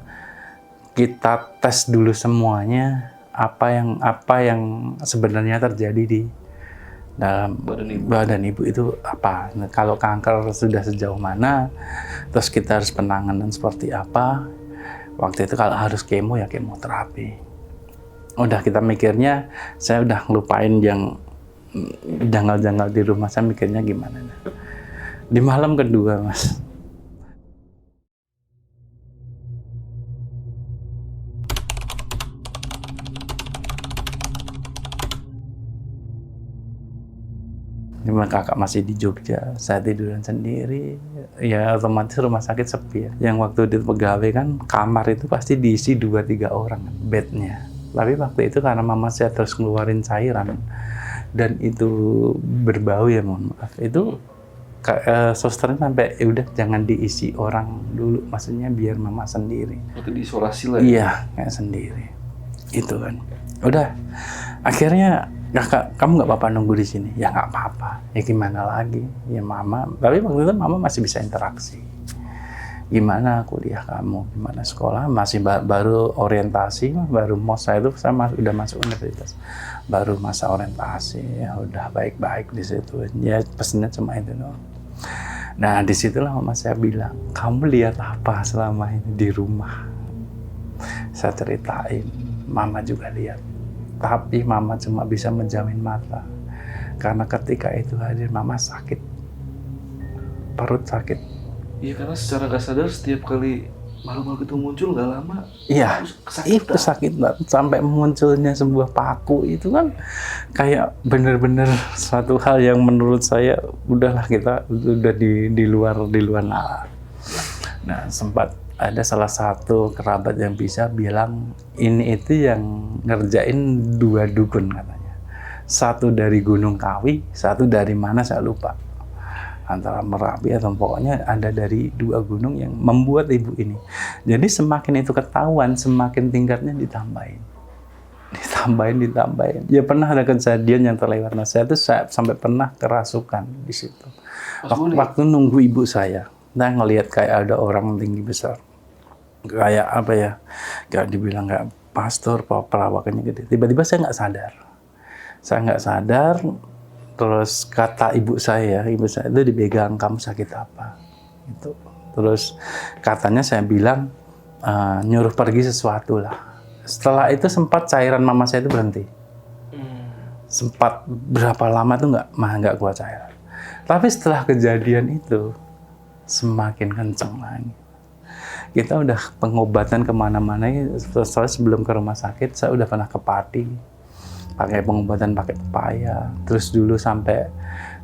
kita tes dulu semuanya apa yang sebenarnya terjadi di dalam badan ibu itu apa. Nah, kalau kanker sudah sejauh mana, terus kita harus penanganan seperti apa. Waktu itu kalau harus kemo ya kemoterapi. Udah kita mikirnya, saya udah ngelupain yang janggal-janggal di rumah, saya mikirnya gimana. Di malam kedua, Mas. Cuma kakak masih di Jogja, saya tiduran sendiri, ya otomatis rumah sakit sepi ya. Yang waktu di pegawai kan kamar itu pasti diisi 2-3 orang bednya. Tapi waktu itu karena mama saya terus ngeluarin cairan dan itu berbau ya mohon maaf, itu susternya sampai udah jangan diisi orang dulu, maksudnya biar mama sendiri. Waktu diisolasi lah. Iya, kayak sendiri. Itu kan. Udah, akhirnya kakak, kamu nggak apa-apa nunggu di sini? Ya nggak apa-apa. Ya gimana lagi? Ya mama. Tapi waktu itu mama masih bisa interaksi. Gimana kuliah kamu? Gimana sekolah? Masih baru orientasi, baru saya itu saya udah masuk universitas. Baru masa orientasi. Ya udah baik-baik di situ. Ya pesennya cuma itu doang. Nah disitulah mama saya bilang, kamu lihat apa selama ini di rumah? Saya ceritain, mama juga lihat. Tapi mama cuma bisa menjamin mata. Karena ketika itu hadir, mama sakit. Perut sakit. Iya, karena secara gak sadar setiap kali makhluk-makhluk itu muncul gak lama. Iya, itu sakit banget. Sampai munculnya sebuah paku itu kan kayak bener-bener suatu hal yang menurut saya udahlah kita udah di luar nalar. Nah, sempat ada salah satu kerabat yang bisa bilang ini itu yang ngerjain 2 dukun katanya. Satu dari Gunung Kawi, satu dari mana saya lupa. Antara Merapi atau pokoknya ada dari 2 gunung yang membuat ibu ini. Jadi semakin itu ketahuan, semakin tingkatnya ditambahin. Ditambahin. Ya pernah ada kejadian yang terlewat. Nah, saya tuh sampai pernah kerasukan di situ. Waktu nunggu ibu saya ngelihat kayak ada orang tinggi besar. Kayak apa ya, kayak dibilang kayak pastor, perawakannya gede. Tiba-tiba saya nggak sadar, terus kata ibu saya itu dipegang, kamu sakit apa? Itu. Terus katanya saya bilang, nyuruh pergi sesuatu lah. Setelah itu sempat cairan mama saya itu berhenti. Sempat berapa lama tuh nggak keluar cairan. Tapi setelah kejadian itu, semakin kenceng lagi. Kita udah pengobatan kemana-mana, soalnya sebelum ke rumah sakit saya udah pernah ke Pati pakai pengobatan pakai pepaya. Terus dulu sampai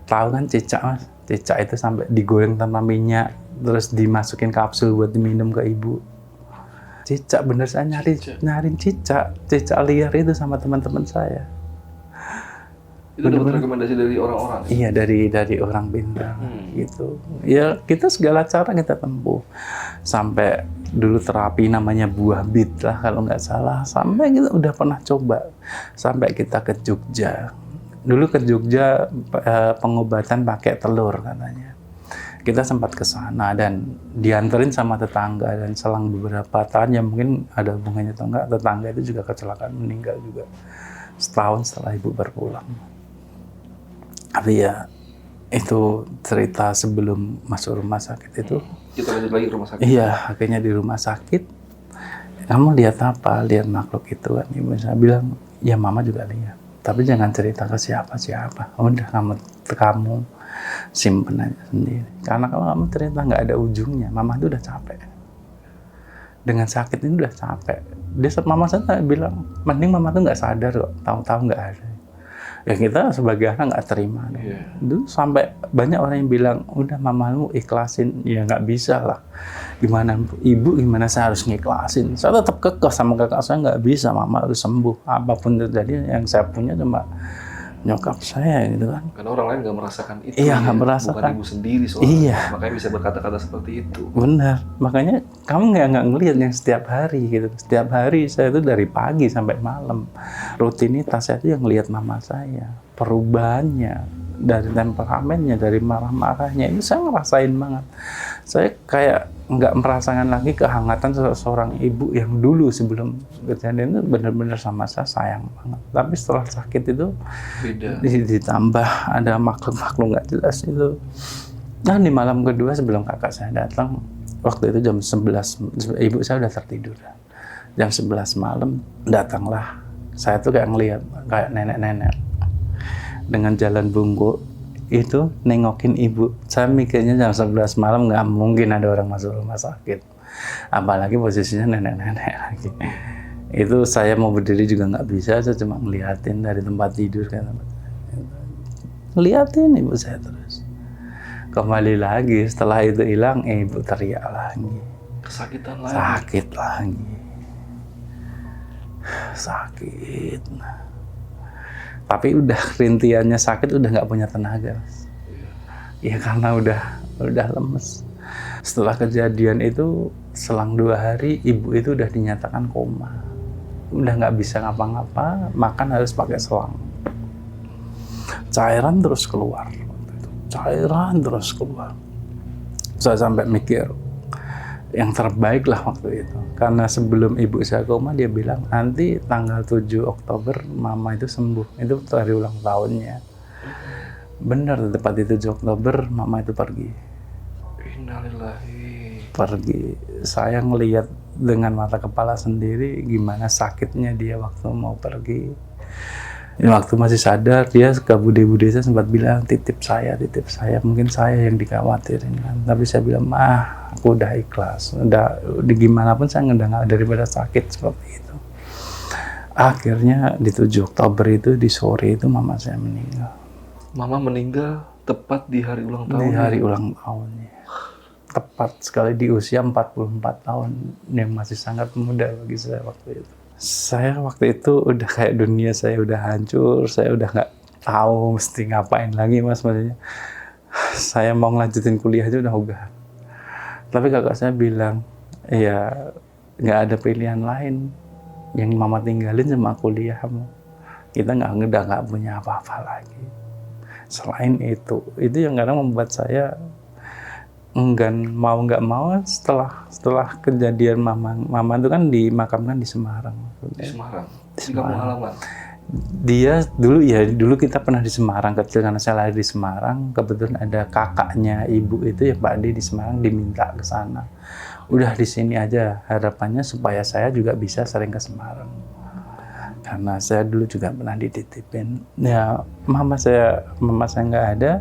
tahu kan cicak mas, cicak itu sampai digoreng tanpa minyak terus dimasukin kapsul buat diminum ke ibu. Cicak bener, saya nyariin cicak liar itu sama teman-teman saya. Itu dapat rekomendasi dari orang-orang? Iya, dari orang pintar gitu. Ya kita segala cara kita tempuh. Sampai dulu terapi namanya buah bit lah kalau nggak salah. Sampai kita udah pernah coba. Sampai kita ke Jogja. Dulu ke Jogja pengobatan pakai telur katanya. Kita sempat ke sana dan dianterin sama tetangga, dan selang beberapa tahun, ya mungkin ada hubungannya atau enggak, tetangga itu juga kecelakaan meninggal juga. Setahun setelah ibu berpulang. Tapi ya itu cerita sebelum masuk rumah sakit itu. Kita lanjut lagi ke rumah sakit. Iya, akhirnya di rumah sakit. Kamu lihat apa? Lihat makhluk itu kan? Ibu saya bilang, ya mama juga lihat. Tapi jangan cerita ke siapa-siapa. Udah kamu simpen aja sendiri. Karena kalau kamu cerita nggak ada ujungnya. Mama itu udah capek. Dengan sakit ini udah capek. Mama saya bilang, mending mama tuh nggak sadar kok. Tahu-tahu nggak ada. Ya kita sebagai anak nggak terima. Dulu sampai banyak orang yang bilang, udah mamamu ikhlasin. Ya nggak bisa lah. Gimana ibu, gimana saya harus ngiklasin. Saya tetap kekeh sama kakak saya, nggak bisa, mama harus sembuh. Apapun terjadi, yang saya punya cuma nyokap saya gitu kan. Karena orang lain nggak merasakan itu. Iya, nggak merasakan. Bukan ibu sendiri soalnya. Iya. Makanya bisa berkata-kata seperti itu. Benar. Makanya kamu nggak ngelihat yang setiap hari gitu. Setiap hari saya itu dari pagi sampai malam. Rutinitas saya itu yang lihat mama saya. Perubahannya, dari temperamennya, dari marah-marahnya, itu saya ngerasain banget. Saya kayak nggak merasakan lagi kehangatan seorang ibu yang dulu sebelum kejadian itu benar-benar sama saya sayang banget. Tapi setelah sakit itu Beda. ditambah ada makhluk-makhluk nggak jelas itu. Nah di malam kedua sebelum kakak saya datang, waktu itu jam 11, ibu saya udah tertidur. Jam 11 malam datanglah. Saya tuh kayak ngelihat kayak nenek-nenek dengan jalan bungkuk itu nengokin ibu. Saya mikirnya jam 11 malam nggak mungkin ada orang masuk rumah sakit. Apalagi posisinya nenek-nenek lagi. Itu saya mau berdiri juga nggak bisa, saya cuma ngeliatin dari tempat tidur kan. Ngeliatin ibu saya terus. Kembali lagi setelah itu hilang, ibu teriak lagi. Kesakitan lagi. Sakit lagi. Sakit. Tapi udah rintiannya sakit, udah nggak punya tenaga. Ya karena udah lemes. Setelah kejadian itu, selang 2 hari, ibu itu udah dinyatakan koma. Udah nggak bisa ngapa-ngapa, makan harus pakai selang. Cairan terus keluar. Cairan terus keluar. Saya sampai mikir, yang terbaik lah waktu itu. Karena sebelum ibu saya koma, dia bilang, nanti tanggal 7 Oktober mama itu sembuh. Itu hari ulang tahunnya. Benar, tepat di 7 Oktober mama itu pergi. Innalillahi. Pergi. Saya ngelihat dengan mata kepala sendiri gimana sakitnya dia waktu mau pergi. Waktu masih sadar, dia ke bude-bude saya sempat bilang, titip saya, mungkin saya yang dikhawatirin kan. Tapi saya bilang, aku udah ikhlas, udah gimana pun saya nggak daripada sakit seperti itu. Akhirnya di 7 Oktober itu, di sore itu mama saya meninggal. Mama meninggal tepat di hari ulang tahun. Di hari ulang tahunnya. Tepat sekali di usia 44 tahun, yang masih sangat muda bagi saya waktu itu. Saya waktu itu udah kayak dunia saya udah hancur, saya udah nggak tahu mesti ngapain lagi mas, maksudnya saya mau ngelanjutin kuliah aja udah ogah. Tapi kakak saya bilang, ya nggak ada pilihan lain, yang mama tinggalin cuma kuliahmu, kita nggak punya apa-apa lagi. Selain itu yang kadang membuat saya enggan, mau nggak mau setelah kejadian mama itu kan dimakamkan di Semarang. Di Semarang. Di kampung halaman. Dia dulu kita pernah di Semarang kecil karena saya lahir di Semarang. Kebetulan ada kakaknya ibu itu ya Pak Ade di Semarang, diminta ke sana. Udah di sini aja, harapannya supaya saya juga bisa sering ke Semarang. Karena saya dulu juga pernah dititipin. Ya mama saya nggak ada.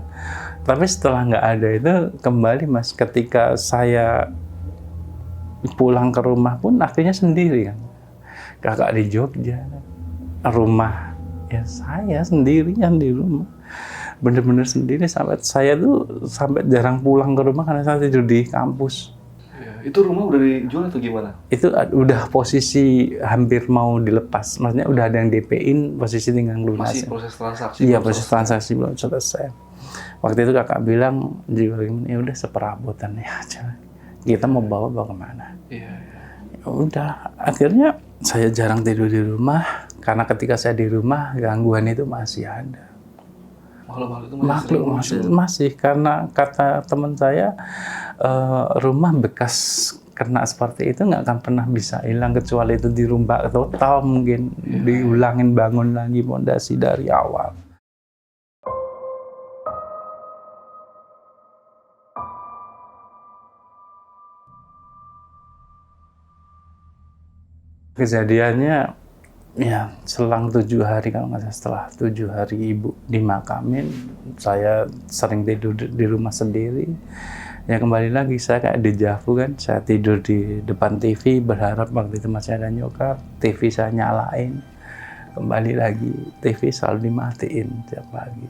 Tapi setelah nggak ada itu kembali mas, ketika saya pulang ke rumah pun akhirnya sendiri kan. Kakak di Jogja, rumah ya saya sendirian di rumah. Bener-bener sendiri, saya tuh sampai jarang pulang ke rumah karena saya tidur di kampus. Ya, itu rumah udah dijual atau gimana? Itu udah posisi hampir mau dilepas, maksudnya udah ada yang DP-in, posisi tinggal lunas. Masih proses transaksi? Iya, proses transaksi belum selesai. Waktu itu kakak bilang, ya udah seperabotan ya aja. Kita mau bawa kemana? Iya. Ya udah, akhirnya saya jarang tidur di rumah karena ketika saya di rumah gangguan itu masih ada. Makhluk itu masih karena kata teman saya, rumah bekas kena seperti itu nggak akan pernah bisa hilang kecuali itu dirombak total, mungkin diulangin, bangun lagi pondasi dari awal. Kejadiannya ya selang 7 hari, kalau nggak salah, setelah 7 hari ibu dimakamin, saya sering tidur di rumah sendiri. Ya kembali lagi saya kayak dejavu kan, saya tidur di depan TV berharap waktu itu masih ada nyokap, TV saya nyalain, kembali lagi TV selalu dimatiin tiap pagi.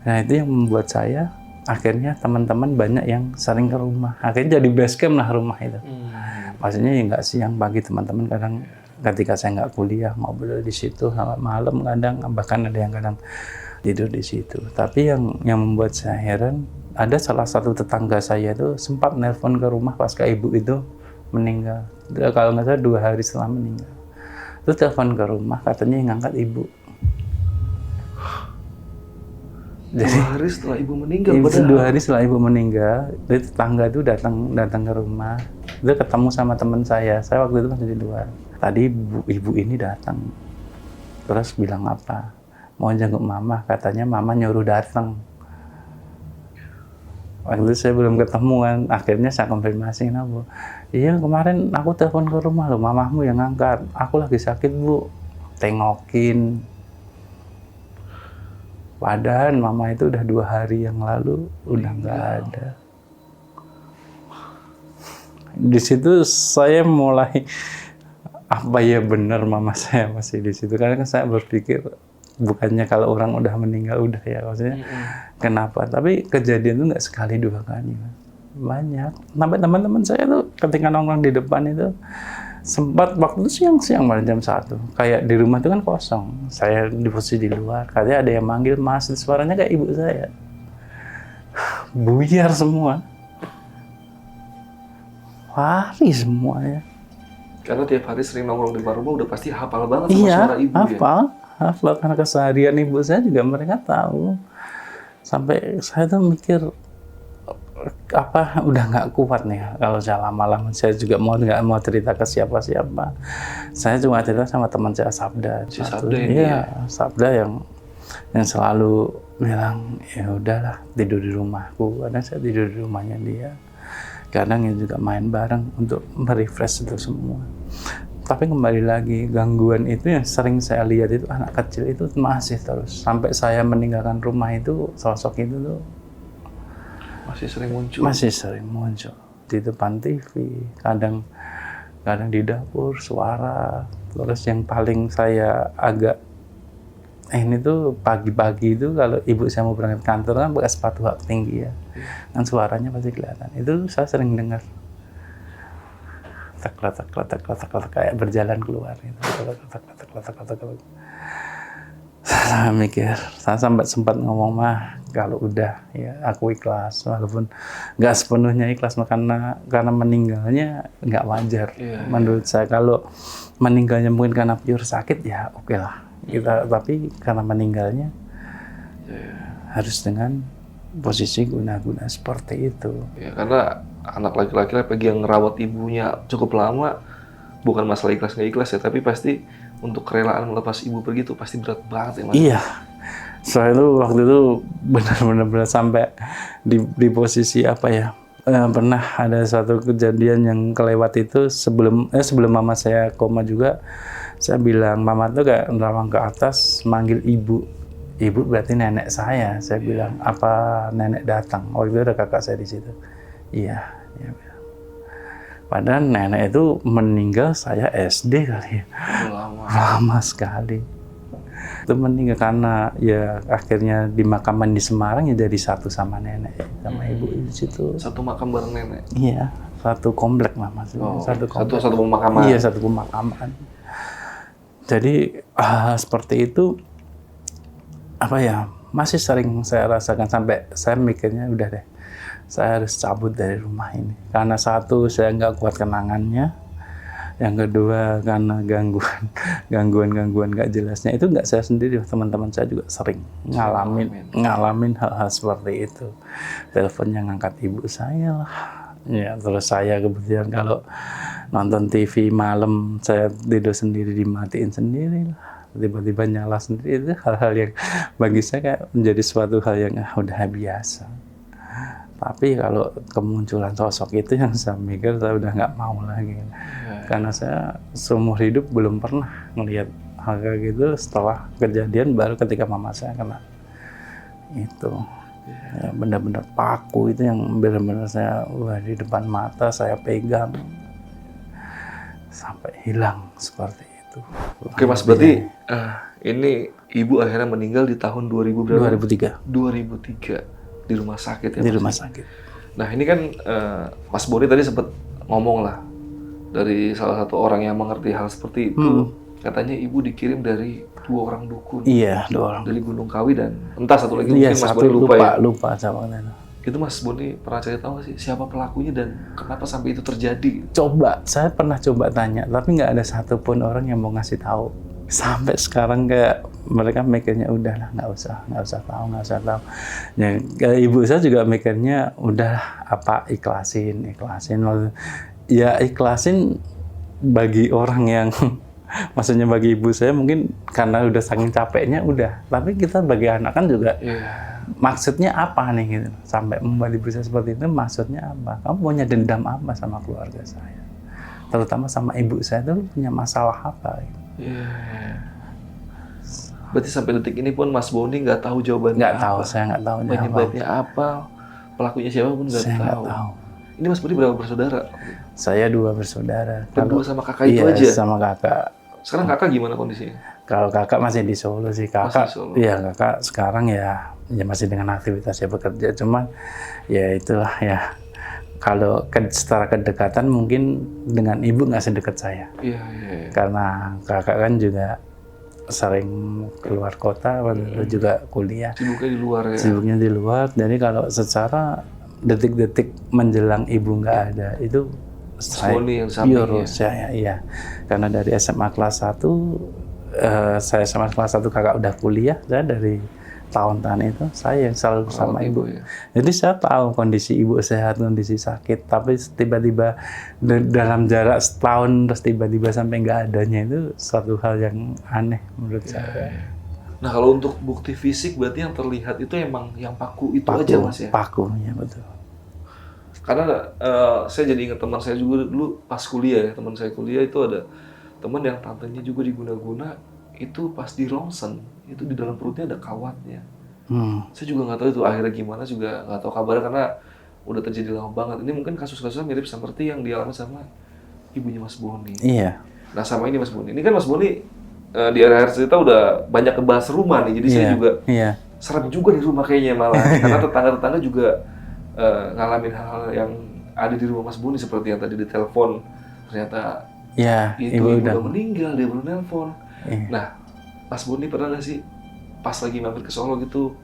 Nah itu yang membuat saya akhirnya teman-teman banyak yang sering ke rumah, akhirnya jadi base camp lah rumah itu. Maksudnya ya nggak siang pagi, teman-teman kadang ketika saya nggak kuliah ngobrol di situ, malam kadang bahkan ada yang kadang tidur di situ. Tapi yang membuat saya heran, ada salah satu tetangga saya itu sempat nelpon ke rumah pas ibu itu meninggal. Kalau nggak salah 2 hari setelah meninggal. Terus telepon ke rumah, katanya yang ngangkat ibu. Jadi 2 hari setelah ibu meninggal. 2 hari setelah ibu meninggal, tetangga itu datang ke rumah. Dia ketemu sama teman saya. Saya waktu itu masih di luar. Tadi ibu ini datang. Terus bilang apa? Mau jenguk mama. Katanya mama nyuruh datang. Waktu itu saya belum ketemu kan. Akhirnya saya konfirmasi, kenapa? Iya, kemarin aku telepon ke rumah loh, mamahmu yang ngangkat. Aku lagi sakit, Bu. Tengokin. Padahal mama itu udah 2 hari yang lalu udah nggak ada. Di situ saya mulai, apa ya benar mama saya masih di situ, karena kan saya berpikir bukannya kalau orang udah meninggal udah ya, maksudnya kenapa? Tapi kejadian itu nggak sekali 2 kali, Mas. Banyak. Sampai teman-teman saya tuh ketika nongkrong di depan itu sempat waktu itu siang-siang malam jam 1. Kayak di rumah itu kan kosong. Saya di posisi di luar. Katanya ada yang manggil Mas, suaranya kayak ibu saya. Buyar semua. Lari semuanya. Karena tiap hari sering nongkrong di rumah udah pasti hafal banget sama suara ibu hafal karena keseharian ibu saya juga mereka tahu. Sampai saya tuh mikir apa udah nggak kuat nih kalau saya lama-lama. Saya juga nggak mau cerita ke siapa-siapa. Saya cuma cerita sama teman saya Sabda. Sabda ini ya? Sabda yang selalu bilang ya udahlah tidur di rumahku. Karena saya tidur di rumahnya dia. Kadang ya juga main bareng untuk merefresh itu semua. Tapi kembali lagi, gangguan itu yang sering saya lihat itu anak kecil itu masih terus. Sampai saya meninggalkan rumah itu, sosok itu tuh masih sering muncul. Masih sering muncul di depan TV, kadang di dapur, suara. Terus yang paling saya agak ini tuh pagi-pagi itu kalau ibu saya mau berangkat kantor kan pakai sepatu hak tinggi ya. Dan suaranya pasti kelihatan. Itu saya sering dengar. Tak kayak berjalan keluar gitu. Saya mikir, saya sampai sempat ngomong, mah kalau udah ya aku ikhlas, walaupun nggak sepenuhnya ikhlas karena meninggalnya nggak wajar. Menurut saya kalau meninggalnya mungkin karena pure sakit ya oke lah kita, tapi karena meninggalnya harus dengan posisi guna-guna seperti itu. Ya, karena anak laki-laki apalagi yang ngerawat ibunya cukup lama, bukan masalah ikhlas nggak ikhlas ya, tapi pasti untuk kerelaan melepas ibu pergi itu pasti berat banget ya, Mas. Iya. Soalnya itu waktu itu benar-benar sampai di posisi apa ya? Pernah ada suatu kejadian yang kelewat itu sebelum mama saya koma juga. Saya bilang mama tuh kayak nerawang ke atas manggil ibu. Ibu berarti nenek saya. Saya bilang apa nenek datang? Oh itu ada kakak saya di situ. Iya. Ya. Padahal nenek itu meninggal saya SD kali ya. Lama sekali. Itu meninggal karena ya akhirnya dimakaman di Semarang ya jadi satu sama nenek sama ibu di situ. Satu makam bareng nenek. Iya, satu komplek lah Mas. Satu pemakaman. Iya, satu pemakaman. Jadi seperti itu apa ya? Masih sering saya rasakan sampai saya mikirnya udah deh. Saya harus cabut dari rumah ini. Karena satu, saya nggak kuat kenangannya. Yang kedua, karena gangguan nggak jelasnya. Itu nggak saya sendiri, teman-teman saya juga sering ngalamin hal-hal seperti itu. Telepon yang ngangkat ibu saya lah. Ya, terus saya kebetulan kalau nonton TV malam, saya tidur sendiri, dimatiin sendiri lah. Tiba-tiba nyala sendiri. Itu hal-hal yang bagi saya kayak menjadi suatu hal yang udah biasa. Tapi kalau kemunculan sosok itu yang saya mikir saya udah nggak mau lagi. Karena saya seumur hidup belum pernah ngelihat hal kayak gitu. Setelah kejadian baru ketika mama saya kena itu. Ya, benar-benar paku itu yang benar-benar saya di depan mata saya pegang sampai hilang seperti itu. Oke Mas, berarti ini ibu akhirnya meninggal di tahun 2003. 2003. Di rumah sakit ya? Di rumah sakit. Nah ini kan Mas Boni tadi sempat ngomong lah dari salah satu orang yang mengerti hal seperti itu. Katanya ibu dikirim dari 2 orang dukun. Iya, 2 orang. Dari Gunung Kawi dan entah satu lagi iya, mungkin Mas satu Boni lupa ya. Lupa sama Itu Mas Boni pernah cerita tahu nggak sih siapa pelakunya dan kenapa sampai itu terjadi? Coba, saya pernah coba tanya, tapi nggak ada satupun orang yang mau ngasih tahu. Sampai sekarang kayak mereka mikirnya udahlah, nggak usah tahu. Ya, kayak ibu saya juga mikirnya udah apa ikhlasin. Ya ikhlasin bagi orang yang maksudnya bagi ibu saya mungkin karena udah saking capeknya udah. Tapi kita bagi anak kan juga. Maksudnya apa nih gitu sampai membuat ibu saya seperti itu, maksudnya apa, kamu punya dendam apa sama keluarga saya, terutama sama ibu saya tuh punya masalah apa gitu. Berarti sampai detik ini pun Mas Boni nggak tahu jawabannya. Nggak tahu, saya nggak tahu penyebabnya apa, pelakunya siapa pun nggak tahu. Ini Mas Boni berapa bersaudara? Saya 2 bersaudara. Berdua sama kakak itu aja? Iya, sama kakak. Sekarang kakak gimana kondisinya? Kalau kakak masih di Solo sih, kakak. Solo. Iya, kakak sekarang ya masih dengan aktivitasnya bekerja, cuman ya itulah ya. Kalau secara kedekatan mungkin dengan ibu nggak sedekat saya. Iya. Karena kakak kan juga sering keluar kota, juga kuliah. Sibuknya di luar ya? Sibuknya di luar, jadi kalau secara detik-detik menjelang ibu nggak ada, itu Boni yang sampingnya? Saya, iya. Karena dari SMA kelas 1, saya SMA kelas 1 kakak udah kuliah, saya dari tahun-tahun itu saya yang selalu sama ibu. Ya? Jadi saya tahu kondisi ibu sehat, kondisi sakit, tapi tiba-tiba dalam jarak setahun terus tiba-tiba sampai nggak adanya itu suatu hal yang aneh menurut saya. Nah kalau untuk bukti fisik berarti yang terlihat itu emang yang paku itu aja Mas ya? Paku, ya betul. Karena saya jadi ingat teman saya juga dulu pas kuliah ya, teman saya kuliah itu ada teman yang tantenya juga diguna-guna itu pas di ronsen itu di dalam perutnya ada kawatnya. Saya juga nggak tahu itu akhirnya gimana, juga nggak tahu kabarnya karena udah terjadi lama banget. Ini mungkin kasus-kasusnya mirip seperti yang dialami sama ibunya Mas Boni. Iya. Nah sama ini Mas Boni, ini kan Mas Boni di akhir cerita udah banyak kebahas rumah nih, jadi saya juga serem juga di rumah kayaknya malah karena tetangga-tetangga juga ngalamin hal-hal yang ada di rumah Mas Boni seperti yang tadi ditelepon ternyata ibu udah meninggal, dia baru nelpon. Nah, Mas Boni pernah nggak sih pas lagi mampir ke Solo gitu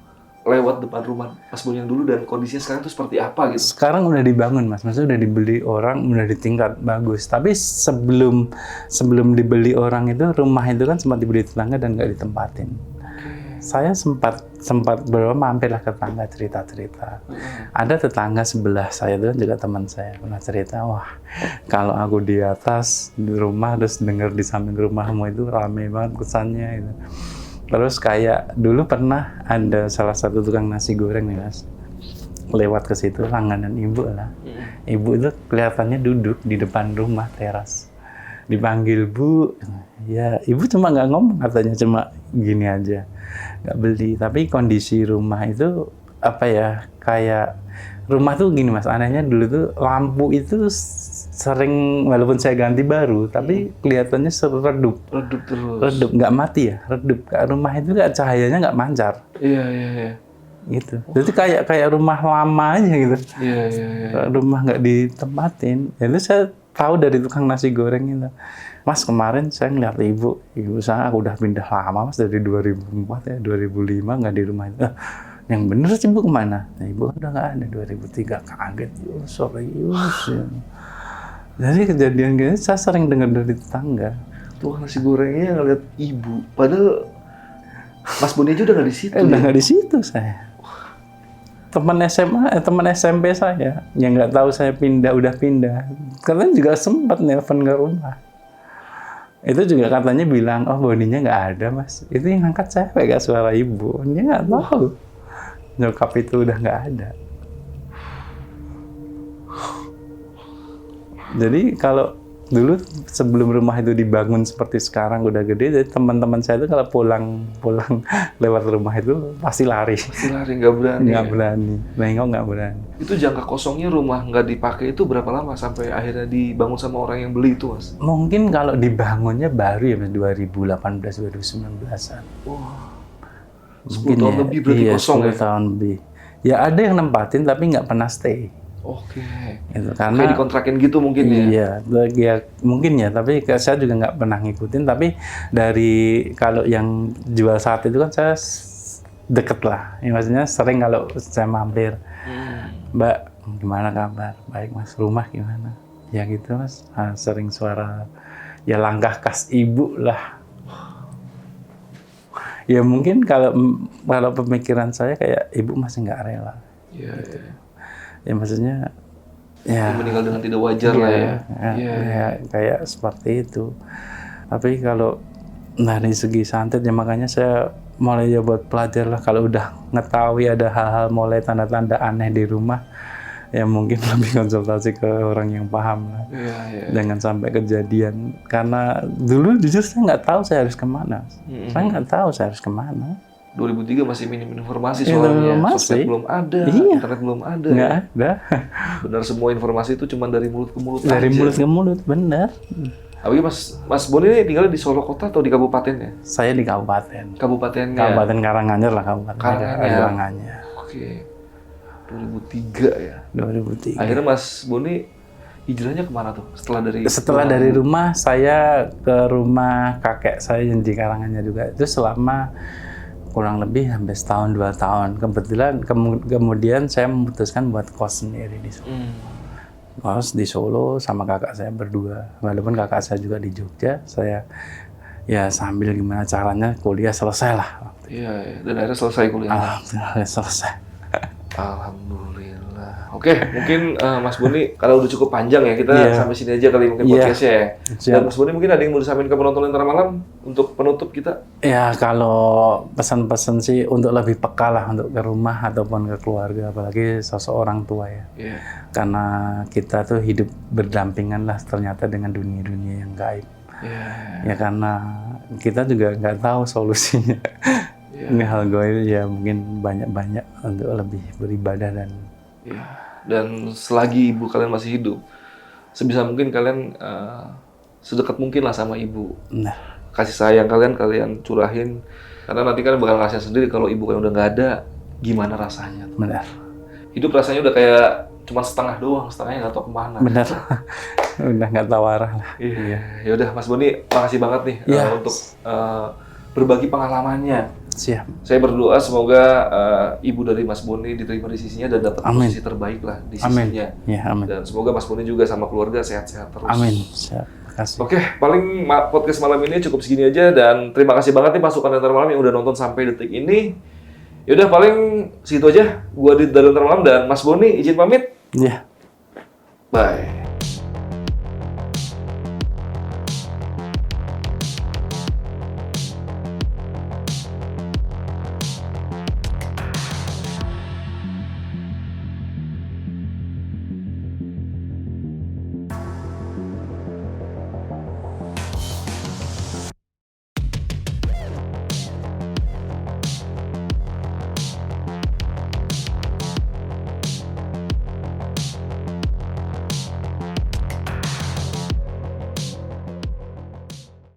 lewat depan rumah Mas Boni yang dulu dan kondisinya sekarang tuh seperti apa gitu? Sekarang udah dibangun Mas, maksudnya udah dibeli orang, udah di tingkat bagus. Tapi sebelum dibeli orang itu rumah itu kan sempat dibeli tetangga dan nggak ditempatin. Saya sempat mampirlah ke tetangga cerita-cerita. Ada tetangga sebelah saya itu juga teman saya pernah cerita, wah kalau aku di atas di rumah terus dengar di samping rumahmu itu rame banget kesannya itu. Terus kayak dulu pernah ada salah satu tukang nasi goreng nih Mas, lewat ke situ langganan ibu lah. Ibu itu kelihatannya duduk di depan rumah teras. Dipanggil Bu, ya ibu cuma nggak ngomong, katanya cuma gini aja, nggak beli. Tapi kondisi rumah itu apa ya, kayak rumah tuh gini Mas, anehnya dulu tuh lampu itu sering, walaupun saya ganti baru, tapi kelihatannya redup terus. Redup, nggak mati ya, redup. Rumah itu kayak cahayanya nggak mancar. Iya. Gitu. Jadi kayak rumah lama aja gitu. Iya. Rumah nggak ditempatin. Jadi saya tahu dari tukang nasi goreng itu, Mas kemarin saya ngeliat ibu saya udah pindah lama Mas, dari 2004 ya, 2005 nggak di rumah itu. Yang bener sih Bu kemana? Nah, ibu udah nggak ada, 2003, kaget, serius ya. Jadi kejadian gini saya sering dengar dari tetangga. Tukang nasi gorengnya ngeliat ibu, padahal Mas Boni aja udah nggak di situ. Udah nggak di situ saya. Teman SMA, teman SMP saya yang nggak tahu saya udah pindah. Katanya juga sempat nelpon ke rumah. Itu juga katanya bilang, oh Boninya nggak ada Mas. Itu yang angkat saya kayak suara ibu. Dia nggak tahu. Nyokap itu udah nggak ada. Jadi kalau dulu sebelum rumah itu dibangun seperti sekarang udah gede, jadi teman-teman saya itu kalau pulang lewat rumah itu pasti lari. Pasti lari, nggak berani. Nggak berani, nengok nggak berani. Itu jangka kosongnya rumah nggak dipakai itu berapa lama sampai akhirnya dibangun sama orang yang beli itu Mas? Mungkin kalau dibangunnya baru ya Mas, 2018-2019an. Wah, 10 mungkin tahun ya, lebih berarti iya, kosong 10 tahun lebih. Ya ada yang nempatin tapi nggak pernah stay. Oke. Gitu, karena kayak dikontrakin gitu mungkin ya? Iya, mungkin ya. Tapi saya juga nggak pernah ngikutin. Tapi dari kalau yang jual saat itu kan saya deket lah. Ya, maksudnya sering kalau saya mampir. Mbak, gimana kabar? Baik Mas, rumah gimana? Ya gitu Mas, sering suara, ya langkah khas ibu lah. Ya mungkin kalau pemikiran saya kayak ibu masih nggak rela. Iya, Gitu. Ya maksudnya, ya meninggal dengan tidak wajar lah ya. ya, kayak seperti itu. Tapi kalau dari segi santet ya makanya saya mulai ya buat pelajar lah, kalau udah ngetahui ada hal-hal mulai tanda-tanda aneh di rumah, ya mungkin lebih konsultasi ke orang yang paham lah. Iya. Jangan sampai kejadian, karena dulu jujur saya nggak tahu saya harus kemana. Saya nggak tahu saya harus kemana. 2003 masih minim informasi Ya, soalnya, masih. sosmed belum ada, Iya. internet belum ada. Nggak ada. Benar, semua informasi itu cuma dari mulut ke mulut Dari aja. mulut ke mulut, benar. Apalagi Mas Boni ini tinggal di Solo kota atau di kabupatennya? Saya di kabupaten. Kabupatennya. Kabupaten Karanganyar lah, kabupaten Karanganyar. Karanganyar. Oke. 2003 ya. 2003. Akhirnya Mas Boni hijrahnya kemana tuh? Setelah dari rumah, saya ke rumah kakek saya yang di Karanganyar juga. Itu selama kurang lebih hampir setahun 2 tahun. Kebetulan kemudian saya memutuskan buat kos sendiri di Solo. Kos di Solo sama kakak saya berdua. Walaupun kakak saya juga di Jogja, saya ya sambil gimana caranya kuliah selesai lah. Iya, dan akhirnya selesai kuliah. Alhamdulillah selesai. Alhamdulillah. Oke, mungkin Mas Boni kalau udah cukup panjang ya, kita Iya. sampai sini aja kali mungkin Iya. podcastnya ya. Siap. Dan Mas Boni mungkin ada yang mau disampaikan ke penonton Lentera Malam untuk penutup kita? Ya kalau pesan-pesan sih untuk lebih peka lah untuk ke rumah ataupun ke keluarga, apalagi sosok orang tua ya. Iya. Karena kita tuh hidup berdampingan lah ternyata dengan dunia-dunia yang gaib. Iya. Ya karena kita juga nggak tahu solusinya. Ini hal gaib ya, mungkin banyak-banyak untuk lebih beribadah dan Iya. Dan selagi ibu kalian masih hidup, sebisa mungkin kalian sedekat mungkin lah sama ibu. nah, Kasih sayang kalian curahin. Karena nanti kan bakal ngerasain sendiri kalau ibu kalian udah nggak ada, gimana rasanya. benar. Hidup rasanya udah kayak cuma setengah doang, setengahnya nggak tahu kemana. Benar. Udah nggak tahu arah lah. Iya, ya udah Mas Boni, makasih banget nih Iya. untuk berbagi pengalamannya. Siap. Saya berdoa semoga ibu dari Mas Boni diterima di sisinya dan dapat Amin. posisi terbaik lah di Amin. sisinya. Ya, amin. Dan semoga Mas Boni juga sama keluarga sehat-sehat terus. Amin. Siap. Makasih. Oke, paling podcast malam ini cukup segini aja dan terima kasih banget nih pasukan Lentera Malam yang udah nonton sampai detik ini. Yaudah paling segitu aja. Gua di Lentera Malam dan Mas Boni izin pamit. Ya. Bye.